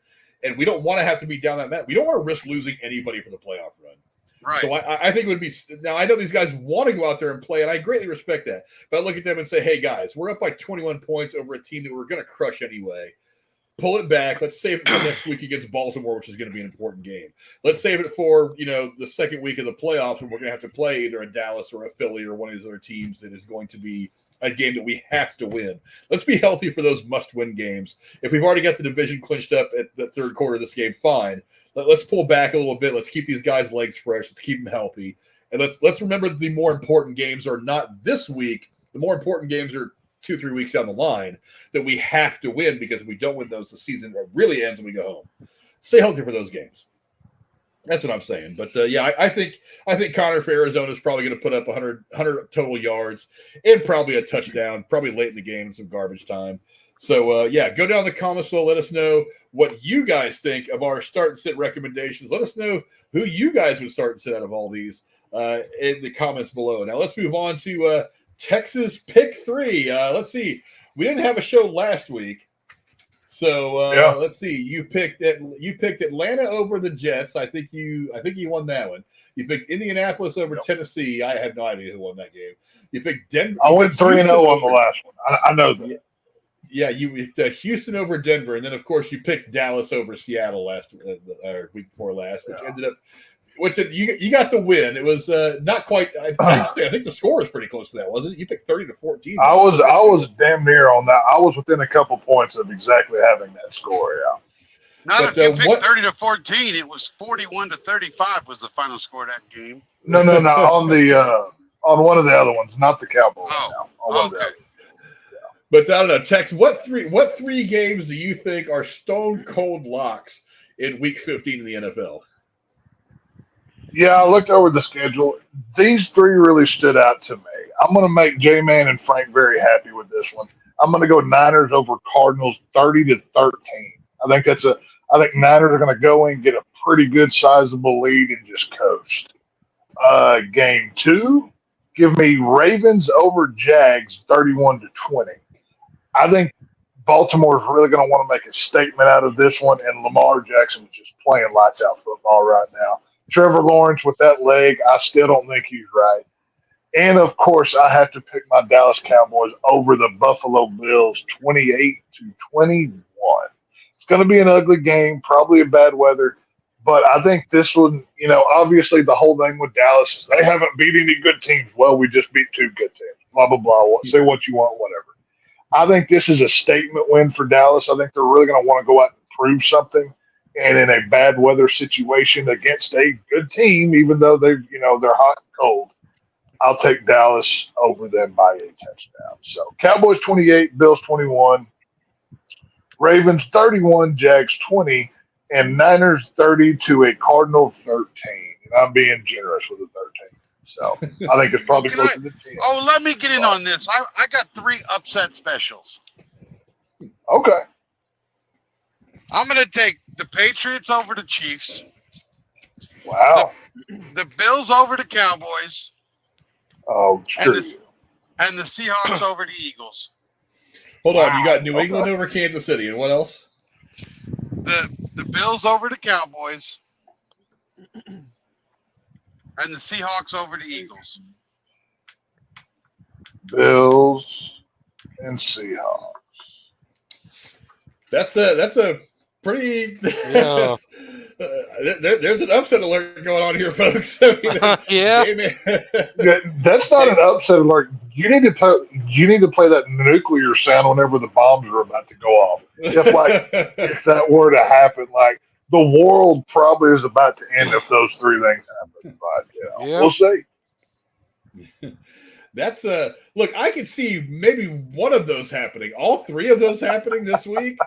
And we don't want to have to be down that mountain. We don't want to risk losing anybody for the playoff run. Right. So I think it would be – now, I know these guys want to go out there and play, and I greatly respect that. But I look at them and say, hey, guys, we're up by 21 points over a team that we're going to crush anyway. Pull it back. Let's save it for next week against Baltimore, which is going to be an important game. Let's save it for, the second week of the playoffs when we're going to have to play either a Dallas or a Philly or one of these other teams that is going to be a game that we have to win. Let's be healthy for those must-win games. If we've already got the division clinched up at the third quarter of this game, fine. Let's pull back a little bit. Let's keep these guys' legs fresh. Let's keep them healthy. And let's remember that the more important games are not this week. The more important games are 2-3 weeks down the line that we have to win, because if we don't win those, the season really ends and we go home. Stay healthy for those games. That's what I'm saying. But yeah, I think Connor for Arizona is probably going to put up 100 total yards and probably a touchdown, probably late in the game, some garbage time. So yeah, go down in the comments below. Let us know what you guys think of our start and sit recommendations. Let us know who you guys would start and sit out of all these in the comments below. Now let's move on to Texas Pick 3. Let's see. We didn't have a show last week. So let's see. You picked Atlanta over the Jets. I think you won that one. You picked Indianapolis over Tennessee. I have no idea who won that game. You picked Denver. I went 3-0 on the last one. I know that. Yeah, you Houston over Denver, and then of course you picked Dallas over Seattle last or week before last, which ended up. You got the win. It was not quite. I think the score was pretty close to that, wasn't it? You picked 30-14. I was damn near on that. I was within a couple points of exactly having that score. Yeah. Not if you picked 30-14. It was 41-35 was the final score of that game. No. On one of the other ones, not the Cowboys. Oh, okay. But I don't know, Tex. What three games do you think are stone cold locks in Week 15 in the NFL? Yeah, I looked over the schedule. These three really stood out to me. I'm going to make J-Man and Frank very happy with this one. I'm going to go Niners over Cardinals 30-13. I think Niners are going to go in, get a pretty good sizable lead, and just coast. Game 2, give me Ravens over Jags 31-20. I think Baltimore is really going to want to make a statement out of this one, and Lamar Jackson is just playing lights out football right now. Trevor Lawrence with that leg, I still don't think he's right. And, of course, I have to pick my Dallas Cowboys over the Buffalo Bills 28-21. It's going to be an ugly game, probably a bad weather. But I think this one, obviously the whole thing with Dallas is they haven't beat any good teams. Well, we just beat 2 good teams. Blah, blah, blah. Say what you want, whatever. I think this is a statement win for Dallas. I think they're really going to want to go out and prove something. And in a bad weather situation against a good team, even though they're hot and cold, I'll take Dallas over them by a touchdown. So Cowboys 28, Bills 21, Ravens 31, Jags 20, and Niners 30 to a Cardinal 13. And I'm being generous with the 13. So I think it's probably closer to 10. Oh, let me get in on this. I got 3 upset specials. Okay. I'm going to take the Patriots over the Chiefs. Wow. The Bills over the Cowboys. Oh, true. And the Seahawks over the Eagles. Hold on. You got New England over Kansas City. And what else? The Bills over the Cowboys. And the Seahawks over the Eagles. Bills and Seahawks. That's a pretty. Yeah. There's an upset alert going on here, folks. I mean, yeah. That's not an upset alert. You need to play that nuclear sound whenever the bombs are about to go off. If that were to happen, like the world probably is about to end if those 3 things happen. But we'll see. That's look. I could see maybe one of those happening. All 3 of those happening this week.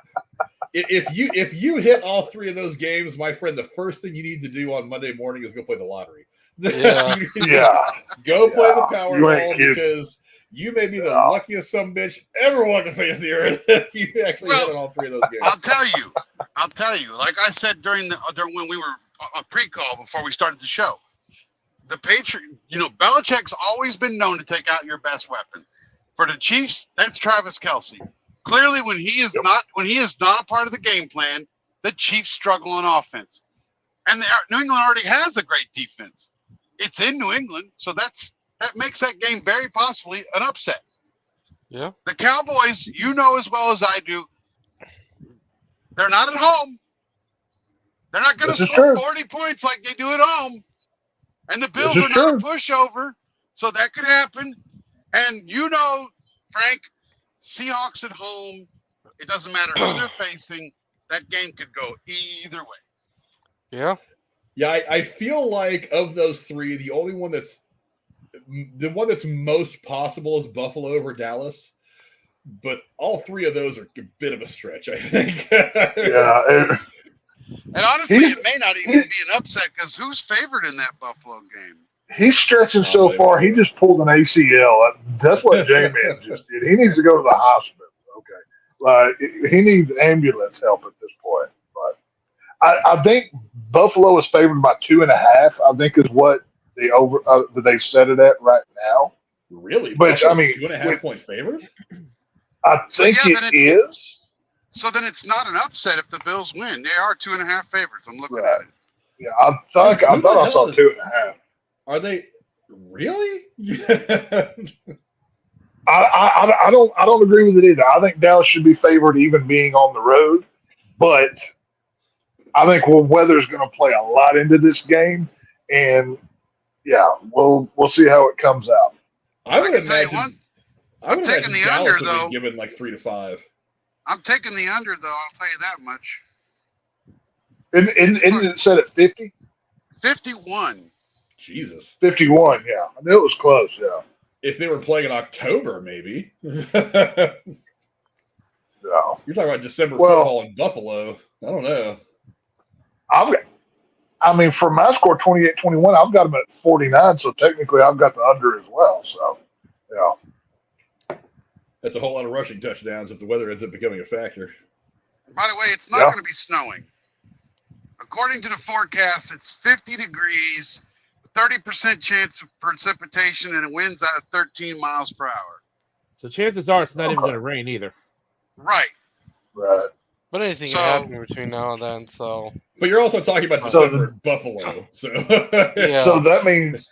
If you hit all 3 of those games, my friend, the first thing you need to do on Monday morning is go play the lottery. Yeah. Go play the Powerball, because you may be the luckiest sumbitch ever walked the face of the earth if you actually hit all 3 of those games. I'll tell you. Like I said during when we were a pre-call before we started the show, the Patriot, Belichick's always been known to take out your best weapon. For the Chiefs, that's Travis Kelce. Clearly, when he is not a part of the game plan, the Chiefs struggle on offense. And New England already has a great defense. It's in New England, so that makes that game very possibly an upset. Yeah. The Cowboys, as well as I do, they're not at home. They're not going to score 40 points like they do at home. And the Bills are not a pushover, so that could happen. And Frank, Seahawks at home, it doesn't matter who they're facing, that game could go either way. Yeah. Yeah, I feel like of those three, the one that's most possible is Buffalo over Dallas. But all three of those are a bit of a stretch, I think. Yeah. And honestly, it may not even be an upset because who's favored in that Buffalo game? He's stretching so far. He just pulled an ACL. That's what J-Man just did. He needs to go to the hospital. Okay, he needs ambulance help at this point. But I think Buffalo is favored by 2.5. I think is what they set it at right now. Really? But Buffalo's I mean, 2.5 point favorite. I think it is. So then it's not an upset if the Bills win. They are 2.5 favorites. I'm looking at it. Yeah, I thought I saw 2.5. Are they really? I don't agree with it either. I think Dallas should be favored even being on the road, but I think weather's going to play a lot into this game, and yeah, we'll see how it comes out. I would can tell you imagine. one, I would I'm taking imagine the Dallas under, would be though. given like 3 to 5. I'm taking the under, though. I'll tell you that much. Isn't it set at 50? 51. Jesus. 51, yeah. I knew it was close, yeah. If they were playing in October, maybe. No. You're talking about December football in Buffalo. I don't know. I mean, for my score 28-21, I've got them at 49, so technically I've got the under as well. So, yeah. That's a whole lot of rushing touchdowns if the weather ends up becoming a factor. By the way, it's not going to be snowing. According to the forecast, it's 50 degrees, 30% chance of precipitation, and it winds out of 13 miles per hour. So chances are it's not even going to rain either. Right. Right. But anything can happen between now and then, so. But you're also talking about December in Buffalo, so. Yeah. So that means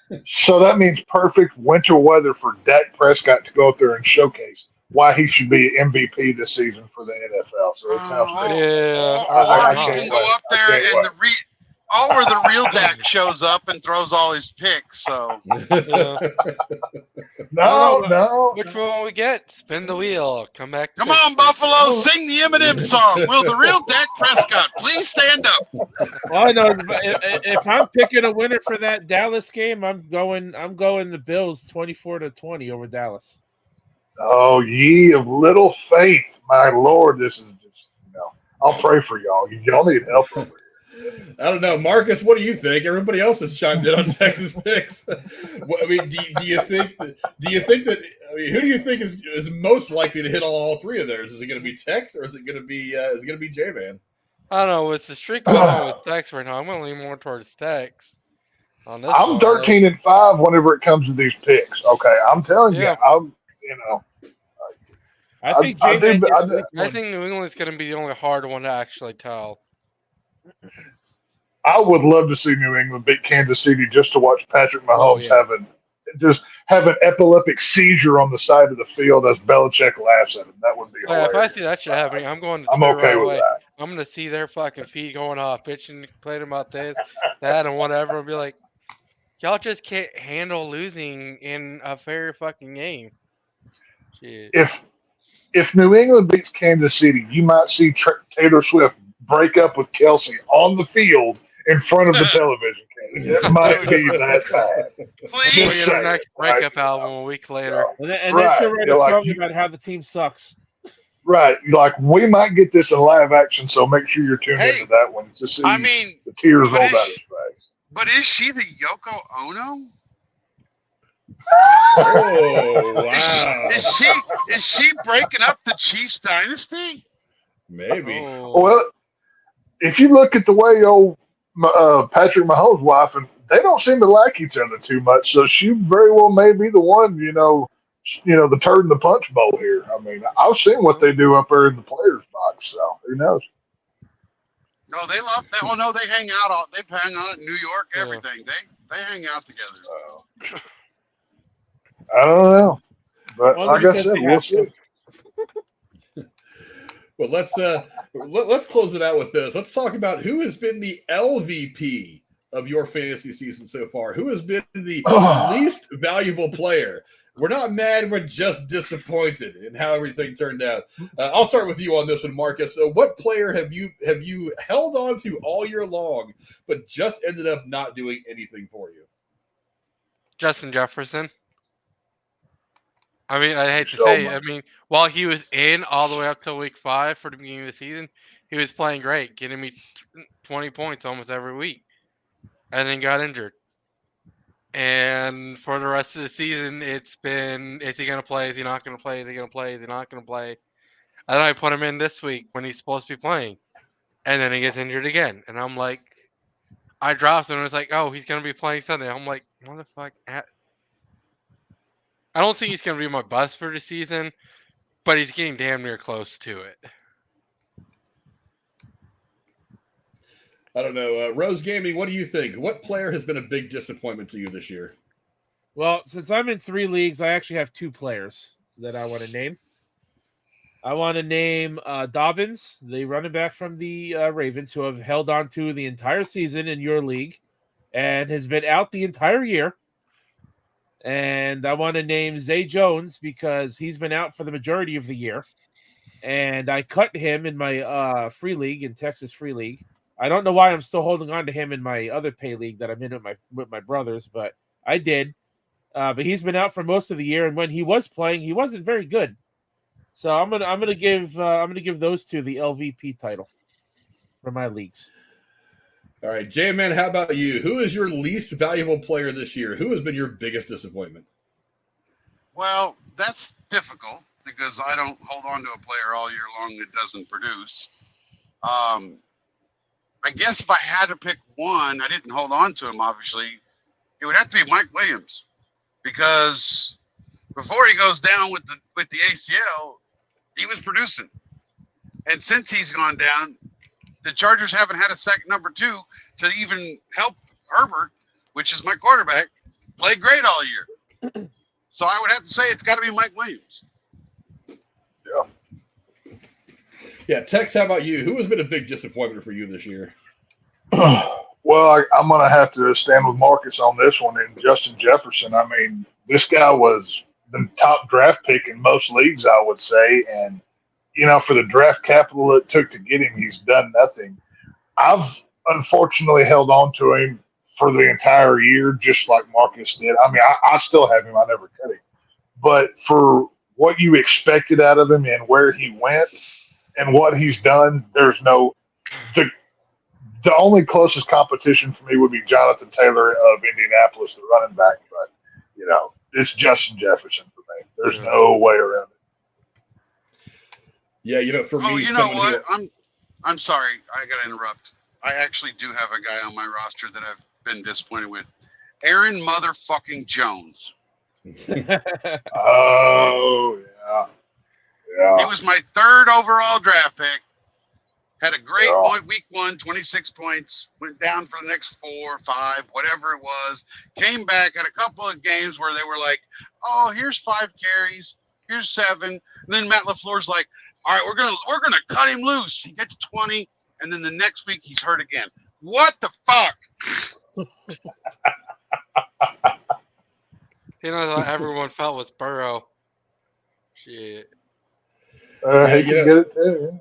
perfect winter weather for Dak Prescott to go up there and showcase why he should be MVP this season for the NFL. So it sounds great. Yeah. Or he can go up there and the real Dak shows up and throws all his picks. So No. Which one will we get? Spin the wheel. Come back. Come on, Buffalo, sing the Eminem song. Will the real Dak Prescott please stand up? Well, I know if I'm picking a winner for that Dallas game, I'm going the Bills 24-20 over Dallas. Oh, ye of little faith, my Lord! This is just I'll pray for y'all. Y'all need help over here. I don't know, Marcus. What do you think? Everybody else has chimed in on Texas picks. I mean, do you think that? Who do you think is most likely to hit on all three of theirs? Is it going to be Tex or is it going to be J-Man? I don't know. It's a strict going with Tex right now. I'm going to lean more towards Tex. On this I'm 13-5 whenever it comes to these picks. Okay, I'm telling you, I think I think New England's going to be the only hard one to actually tell. I would love to see New England beat Kansas City just to watch Patrick Mahomes have an epileptic seizure on the side of the field as Belichick laughs at him. That would be hilarious. If I see that shit happening, I'm going to I'm okay with that. I'm going to see their fucking feet going off, bitching, complaining about this, that, and whatever, and be like, y'all just can't handle losing in a fair fucking game. Shit. If New England beats Kansas City, you might see Taylor Swift break up with Kelsey on the field in front of the television case. It might be that bad. Please. We'll get our next breakup album a week later. And they should write a song about how the team sucks. Right. Like, we might get this in live action, so make sure you're tuned into that one to see the tears roll down his face. But is she the Yoko Ono? Oh, wow. Is she breaking up the Chiefs dynasty? Maybe. Oh. Well, if you look at the way old Patrick Mahomes' wife, and they don't seem to like each other too much, so she very well may be the one, the turd in the punch bowl here. I mean, I've seen what they do up there in the players' box, so who knows? No, they love that. Well, no, they hang out. They hang out in New York. Everything. They hang out together. I don't know, but like I said, we'll see. Well, let's close it out with this. Let's talk about who has been the LVP of your fantasy season so far. Who has been the least valuable player? We're not mad. We're just disappointed in how everything turned out. I'll start with you on this one, Marcus. What player have you held on to all year long, but just ended up not doing anything for you? Justin Jefferson. I mean, I hate to say it. I mean, while he was in all the way up till week 5 for the beginning of the season, he was playing great, getting me 20 points almost every week, and then got injured. And for the rest of the season, it's been, is he going to play? Is he not going to play? Is he going to play? Is he not going to play? And then I put him in this week when he's supposed to be playing. And then he gets injured again. And I'm like, I dropped him and it's like, oh, he's going to be playing Sunday. I'm like, what the fuck? I don't think he's going to be my bust for the season, but he's getting damn near close to it. I don't know. Rose Gaming, what do you think? What player has been a big disappointment to you this year? Well, since I'm in 3 leagues, I actually have 2 players that I want to name. I want to name Dobbins, the running back from the Ravens, who have held on to the entire season in your league and has been out the entire year. And I want to name Zay Jones because he's been out for the majority of the year. And I cut him in my free league, in Texas Free League. I don't know why I'm still holding on to him in my other pay league that I'm in with my brothers, but I did. But he's been out for most of the year, and when he was playing, he wasn't very good. So I'm gonna give those 2 the LVP title for my leagues. All right, J-Man, how about you? Who is your least valuable player this year? Who has been your biggest disappointment? Well, that's difficult because I don't hold on to a player all year long that doesn't produce. I guess if I had to pick one, I didn't hold on to him, obviously. It would have to be Mike Williams because before he goes down with the ACL, he was producing. And since he's gone down, the Chargers haven't had a second number 2 to even help Herbert, which is my quarterback, play great all year. So I would have to say it's got to be Mike Williams. Yeah. Yeah, Tex, how about you? Who has been a big disappointment for you this year? Well, I'm going to have to stand with Marcus on this one. And Justin Jefferson, I mean, this guy was the top draft pick in most leagues, I would say. And, you know, for the draft capital it took to get him, he's done nothing. I've unfortunately held on to him for the entire year, just like Marcus did. I mean, I still have him. I never cut him. But for what you expected out of him and where he went and what he's done, there's no the only closest competition for me would be Jonathan Taylor of Indianapolis, the running back. But, you know, it's Justin Jefferson for me. There's no way around it. Yeah, you know, for me. Oh, you know what? I'm sorry. I got to interrupt. I actually do have a guy on my roster that I've been disappointed with. Aaron motherfucking Jones. Oh, yeah. Yeah. He was my 3rd overall draft pick. Had a great week 1, 26 points. Went down for the next 4, 5, whatever it was. Came back, had a couple of games where they were like, "Oh, here's 5 carries, here's 7." And then Matt LaFleur's like, "All right, we're gonna cut him loose." He gets 20, and then the next week he's hurt again. What the fuck? You know, that everyone felt was Burrow. Shit. He can get it too.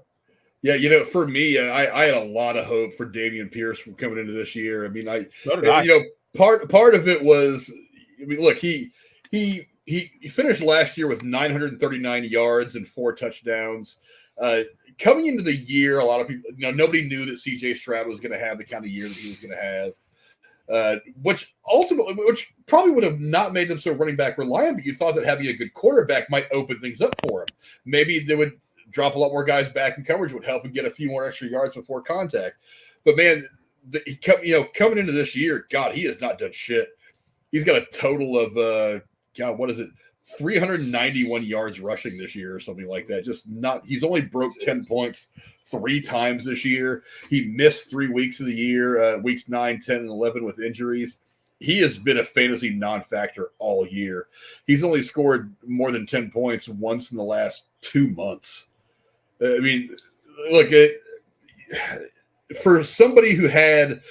Yeah, you know, for me, I had a lot of hope for Dameon Pierce coming into this year. I mean, you know, part of it was, I mean, look, he finished last year with 939 yards and 4 touchdowns. Coming into the year, a lot of people, you know, nobody knew that C.J. Stroud was going to have the kind of year that he was going to have. Which probably would have not made them so running back reliant, but you thought that having a good quarterback might open things up for him. Maybe they would drop a lot more guys back in coverage, would help him get a few more extra yards before contact. But man, coming into this year, God, he has not done shit. He's got a total of what is it? 391 yards rushing this year or something like that. He's only broke 10 points 3 times this year. He missed 3 weeks of the year, weeks 9, 10, and 11 with injuries. He has been a fantasy non-factor all year. He's only scored more than 10 points once in the last 2 months. I mean, look, for somebody who had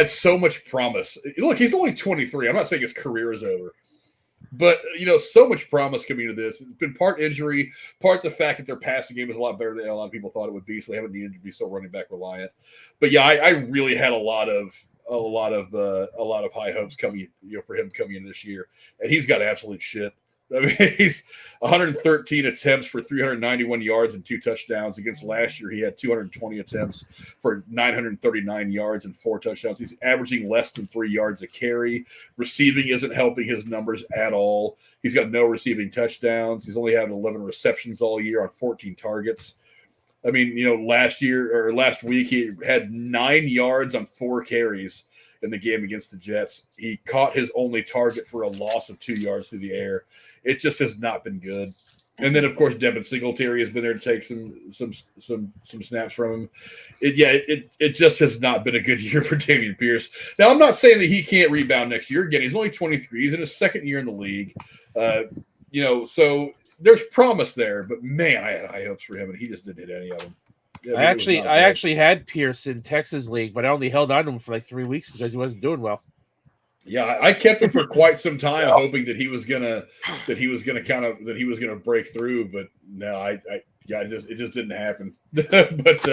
so much promise, look, he's only 23. I'm not saying his career is over. But, so much promise coming into this. It's been part injury, part the fact that their passing game is a lot better than a lot of people thought it would be, so they haven't needed to be so running back reliant. But yeah, I really had a lot of high hopes coming, for him coming in this year, and he's got absolute shit. I mean, he's 113 attempts for 391 yards and 2 touchdowns. Against last year, he had 220 attempts for 939 yards and 4 touchdowns. He's averaging less than 3 yards a carry. Receiving isn't helping his numbers at all. He's got no receiving touchdowns. He's only had 11 receptions all year on 14 targets. I mean, last week, he had 9 yards on 4 carries in the game against the Jets. He caught his only target for a loss of 2 yards through the air. It just has not been good. And then, of course, Devin Singletary has been there to take some snaps from him. It just has not been a good year for Dameon Pierce. Now, I'm not saying that he can't rebound next year. Again, he's only 23. He's in his second year in the league. So there's promise there. But, man, I had high hopes for him, and he just didn't hit any of them. I actually had Pierce in Texas League, but I only held on to him for like 3 weeks because he wasn't doing well. Yeah, I kept him for quite some time, hoping that he was gonna break through. But no, it just didn't happen. But that's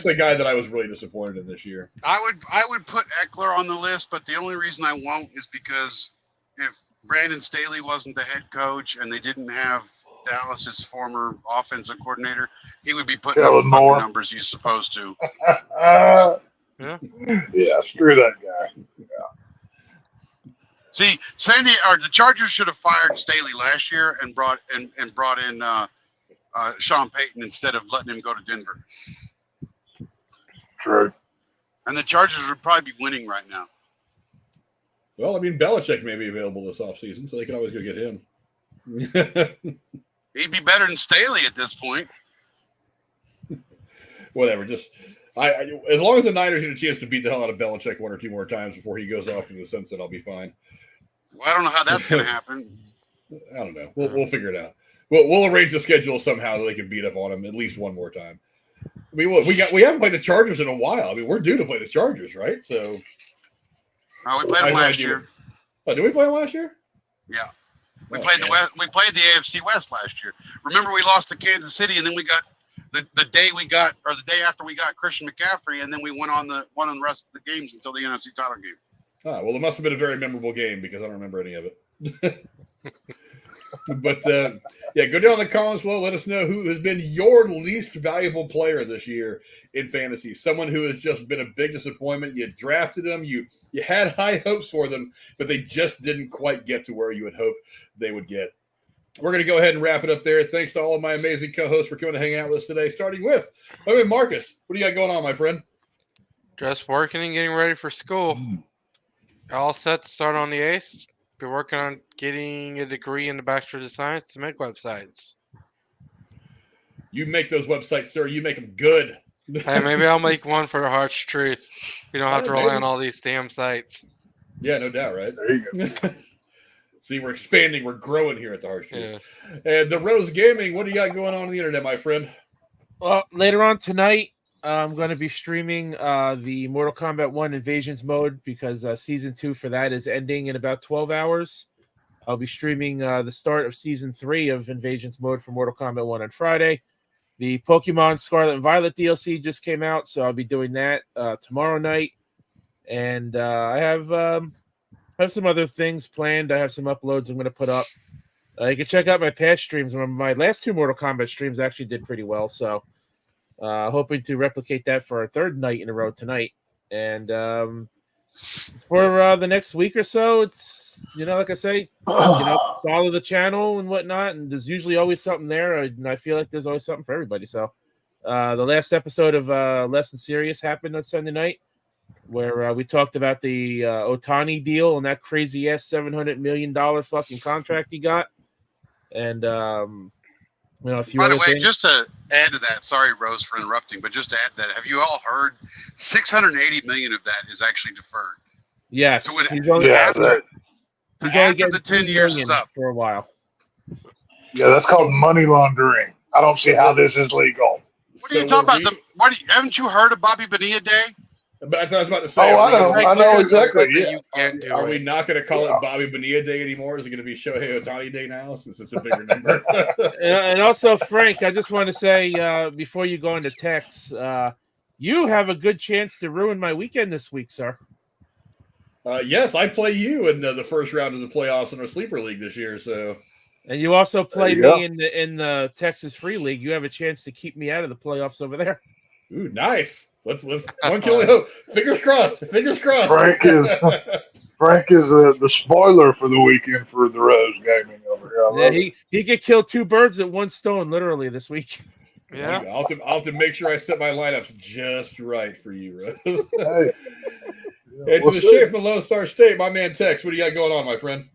the guy that I was really disappointed in this year. I would put Eckler on the list, but the only reason I won't is because if Brandon Staley wasn't the head coach and they didn't have Dallas's former offensive coordinator, he would be putting up the numbers he's supposed to. Yeah, screw that guy. Yeah. See, the Chargers should have fired Staley last year and brought in Sean Payton instead of letting him go to Denver. True. And the Chargers would probably be winning right now. Well, I mean, Belichick may be available this offseason, so they can always go get him. He'd be better than Staley at this point. Whatever, just as long as the Niners get a chance to beat the hell out of Belichick 1 or 2 more times before he goes off in the sunset, I'll be fine. Well, I don't know how that's going to happen. I don't know. We'll figure it out. We'll arrange the schedule somehow that they can beat up on him at least one more time. I mean, we haven't played the Chargers in a while. I mean, we're due to play the Chargers, right? So we played them last year. Oh, did we play them last year? Yeah, we played the AFC West last year. Remember, we lost to Kansas City, and then we got the day after we got Christian McCaffrey, and then we won on the rest of the games until the NFC title game. Ah, well, it must have been a very memorable game because I don't remember any of it. But, go down in the comments below. Let us know who has been your least valuable player this year in fantasy. Someone who has just been a big disappointment. You drafted them. You had high hopes for them, but they just didn't quite get to where you had hoped they would get. We're going to go ahead and wrap it up there. Thanks to all of my amazing co-hosts for coming to hang out with us today, starting with Marcus. What do you got going on, my friend? Just working and getting ready for school. All set to start on the 8th. Be working on getting a degree in the Bachelor of Science to make websites. You make those websites, sir. You make them good. Hey, maybe I'll make one for the Harsh Truth. You don't have to rely on all these damn sites. Yeah, no doubt, right? There you go. See, we're expanding. We're growing here at the Harsh Truth. Yeah. And the Rose Gaming, what do you got going on the internet, my friend? Well, later on tonight, I'm going to be streaming the Mortal Kombat 1 Invasions mode because Season 2 for that is ending in about 12 hours. I'll be streaming the start of Season 3 of Invasions mode for Mortal Kombat 1 on Friday. The Pokemon Scarlet and Violet DLC just came out, so I'll be doing that tomorrow night. And I have some other things planned. I have some uploads I'm going to put up. You can check out my past streams. My last 2 Mortal Kombat streams actually did pretty well, so hoping to replicate that for our 3rd night in a row tonight. And for the next week or so, it's, like I say, follow the channel and whatnot, and there's usually always something there, and I feel like there's always something for everybody. So the last episode of Less Than Serious happened on Sunday night, where we talked about the Otani deal and that crazy-ass $700 million fucking contract he got. And a few By the other way, things. just to add to that, sorry, Rose, for interrupting, but just to add to that, have you all heard 680 million of that is actually deferred? Yes. So He's only after getting the 10 years is up. for a while. Yeah, that's called money laundering. I don't see how this is legal. What are you talking about? Haven't you heard of Bobby Bonilla Day? But I was about to say, Oh, I know. Like, I know seriously, exactly. but Yeah. You can't do are we it. not going to call Yeah. it Bobby Bonilla Day anymore? Is it going to be Shohei Ohtani Day now since it's a bigger number? And also, Frank, I just want to say before you go into text, you have a good chance to ruin my weekend this week, sir. Yes, I play you in the first round of the playoffs in our sleeper league this year. So, And you also play you me in the Texas Free League. You have a chance to keep me out of the playoffs over there. ooh, nice. Let's one can only hope. Fingers crossed. Fingers crossed. Frank is the spoiler for the weekend for the Rose Gaming over here. I love Yeah, he could kill two birds at one stone, literally, this week. Yeah. I'll have to make sure I set my lineups just right for you, Rose. it. Hey. And to We'll the see. shade from the Lone Star State, my man Tex, what do you got going on, my friend?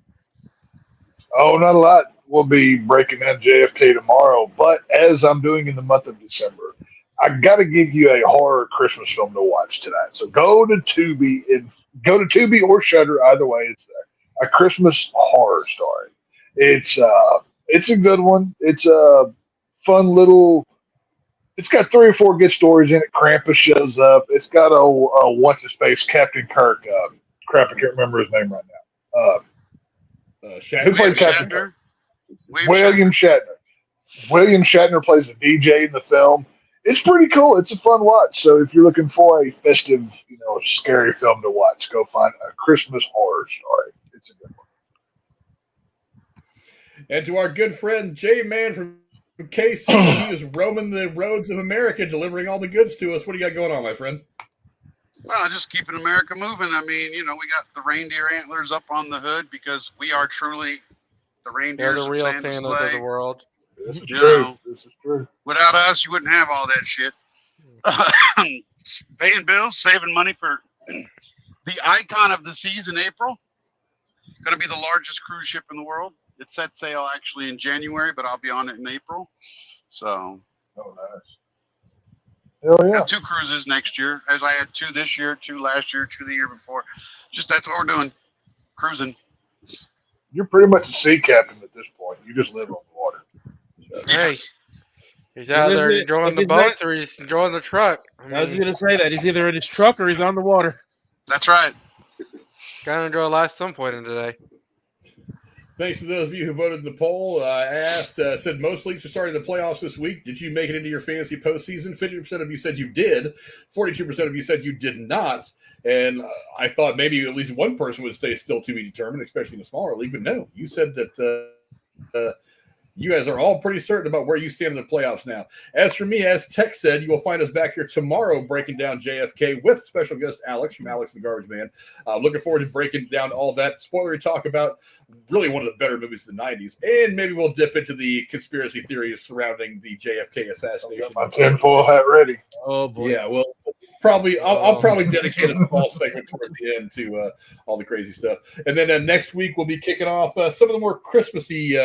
Oh, not a lot. We'll be breaking down JFK tomorrow, but as I'm doing in the month of December, I got to give you a horror Christmas film to watch tonight. So go to Tubi or Shudder. Either way, it's there. A Christmas horror story. It's a good one. It's a fun little. It's got 3 or 4 good stories in it. Krampus shows up. It's got a what's his face, Captain Kirk. Crap, I can't remember his name right now. Who played Captain Kirk? William Shatner. William Shatner plays a DJ in the film. It's pretty cool. It's a fun watch. So if you're looking for a festive, scary film to watch, go find A Christmas Horror Story. It's a good one. And to our good friend Jay Man from KC, he is roaming the roads of America, delivering all the goods to us. What do you got going on, my friend? Well, just keeping America moving. I mean, we got the reindeer antlers up on the hood because we are truly the reindeers They're the real of Santa's Santas of sleigh. the world. This is You true. know. This is true. Without us, you wouldn't have all that shit. Paying bills, saving money for the icon of the season, April. Going to be the largest cruise ship in the world. It set sail actually in January, but I'll be on it in April. So, Oh, nice. Hell yeah. got 2 cruises next year, as I had 2 this year, 2 last year, 2 the year before. Just that's what we're doing, cruising. You're pretty much a sea captain at this point. You just live on the water. Hey, he's out there enjoying the boats or he's enjoying the truck. I was going to say that. He's either in his truck or he's on the water. That's right. Gotta enjoy life at some point in today. Thanks to those of you who voted in the poll. I asked, said most leagues are starting the playoffs this week. Did you make it into your fantasy postseason? 50% of you said you did. 42% of you said you did not. And I thought maybe at least one person would stay still to be determined, especially in the smaller league. But no, you said that you guys are all pretty certain about where you stand in the playoffs now. As for me, as Tex said, you will find us back here tomorrow breaking down JFK with special guest Alex from Alex the Garbage Man. Looking forward to breaking down all that spoilery talk about really one of the better movies of the 90s. And maybe we'll dip into the conspiracy theories surrounding the JFK assassination. Got my tinfoil hat ready. Oh, boy. Yeah, well, I'll probably dedicate a small segment towards the end to all the crazy stuff. And then next week we'll be kicking off some of the more Christmassy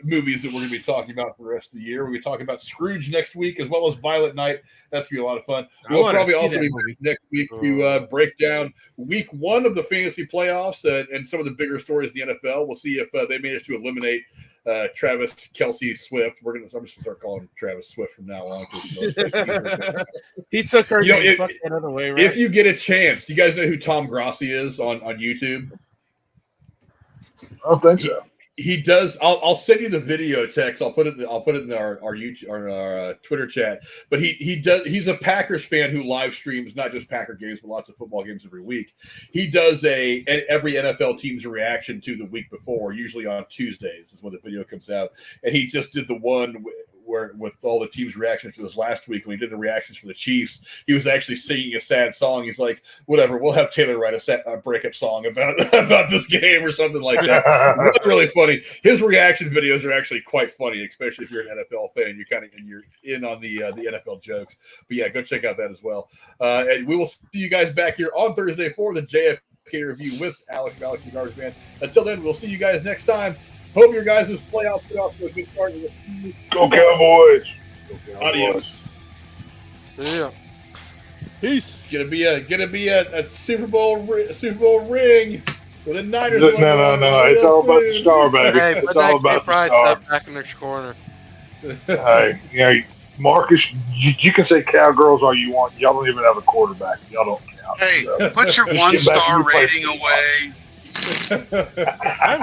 movies that we're going to be talking about for the rest of the year. We'll be talking about Scrooge next week as well as Violet Night. That's going to be a lot of fun. We'll probably also be back next week to break down week 1 of the fantasy playoffs and some of the bigger stories in the NFL. We'll see if they manage to eliminate Travis Kelce Swift. I'm just going to start calling him Travis Swift from now on. He took her You know, that other way, right? If you get a chance, do you guys know who Tom Grossi is on YouTube? I don't think so. He does. I'll send you the video text. I'll put it in our YouTube or our Twitter chat. But he does. He's a Packers fan who live streams not just Packer games but lots of football games every week. He does every NFL team's reaction to the week before. Usually on Tuesdays is when the video comes out. And he just did the one where with all the team's reactions to this last week when he did the reactions for the Chiefs. He was actually singing a sad song. He's like, whatever, we'll have Taylor write a breakup song about this game or something like that. It's really funny. His reaction videos are actually quite funny, especially if you're an NFL fan. You're in on the NFL jokes. But yeah, go check out that as well. And we will see you guys back here on Thursday for the JFK review with Alex the Garbage Man. Until then, we'll see you guys next time. Hope your guys' playoff to a good start. Go Cowboys. Adios. See ya. Peace. Gonna be a Super Bowl ring with the Niners. No. It's all about the star, baby. Hey, It's put all that about Kid Pride the star. stuff back in the corner. Hey, Marcus, you can say cowgirls all you want. Y'all don't even have a quarterback. Y'all don't care. now. Hey, So, put your just get back in 1-star your place. rating away. I'm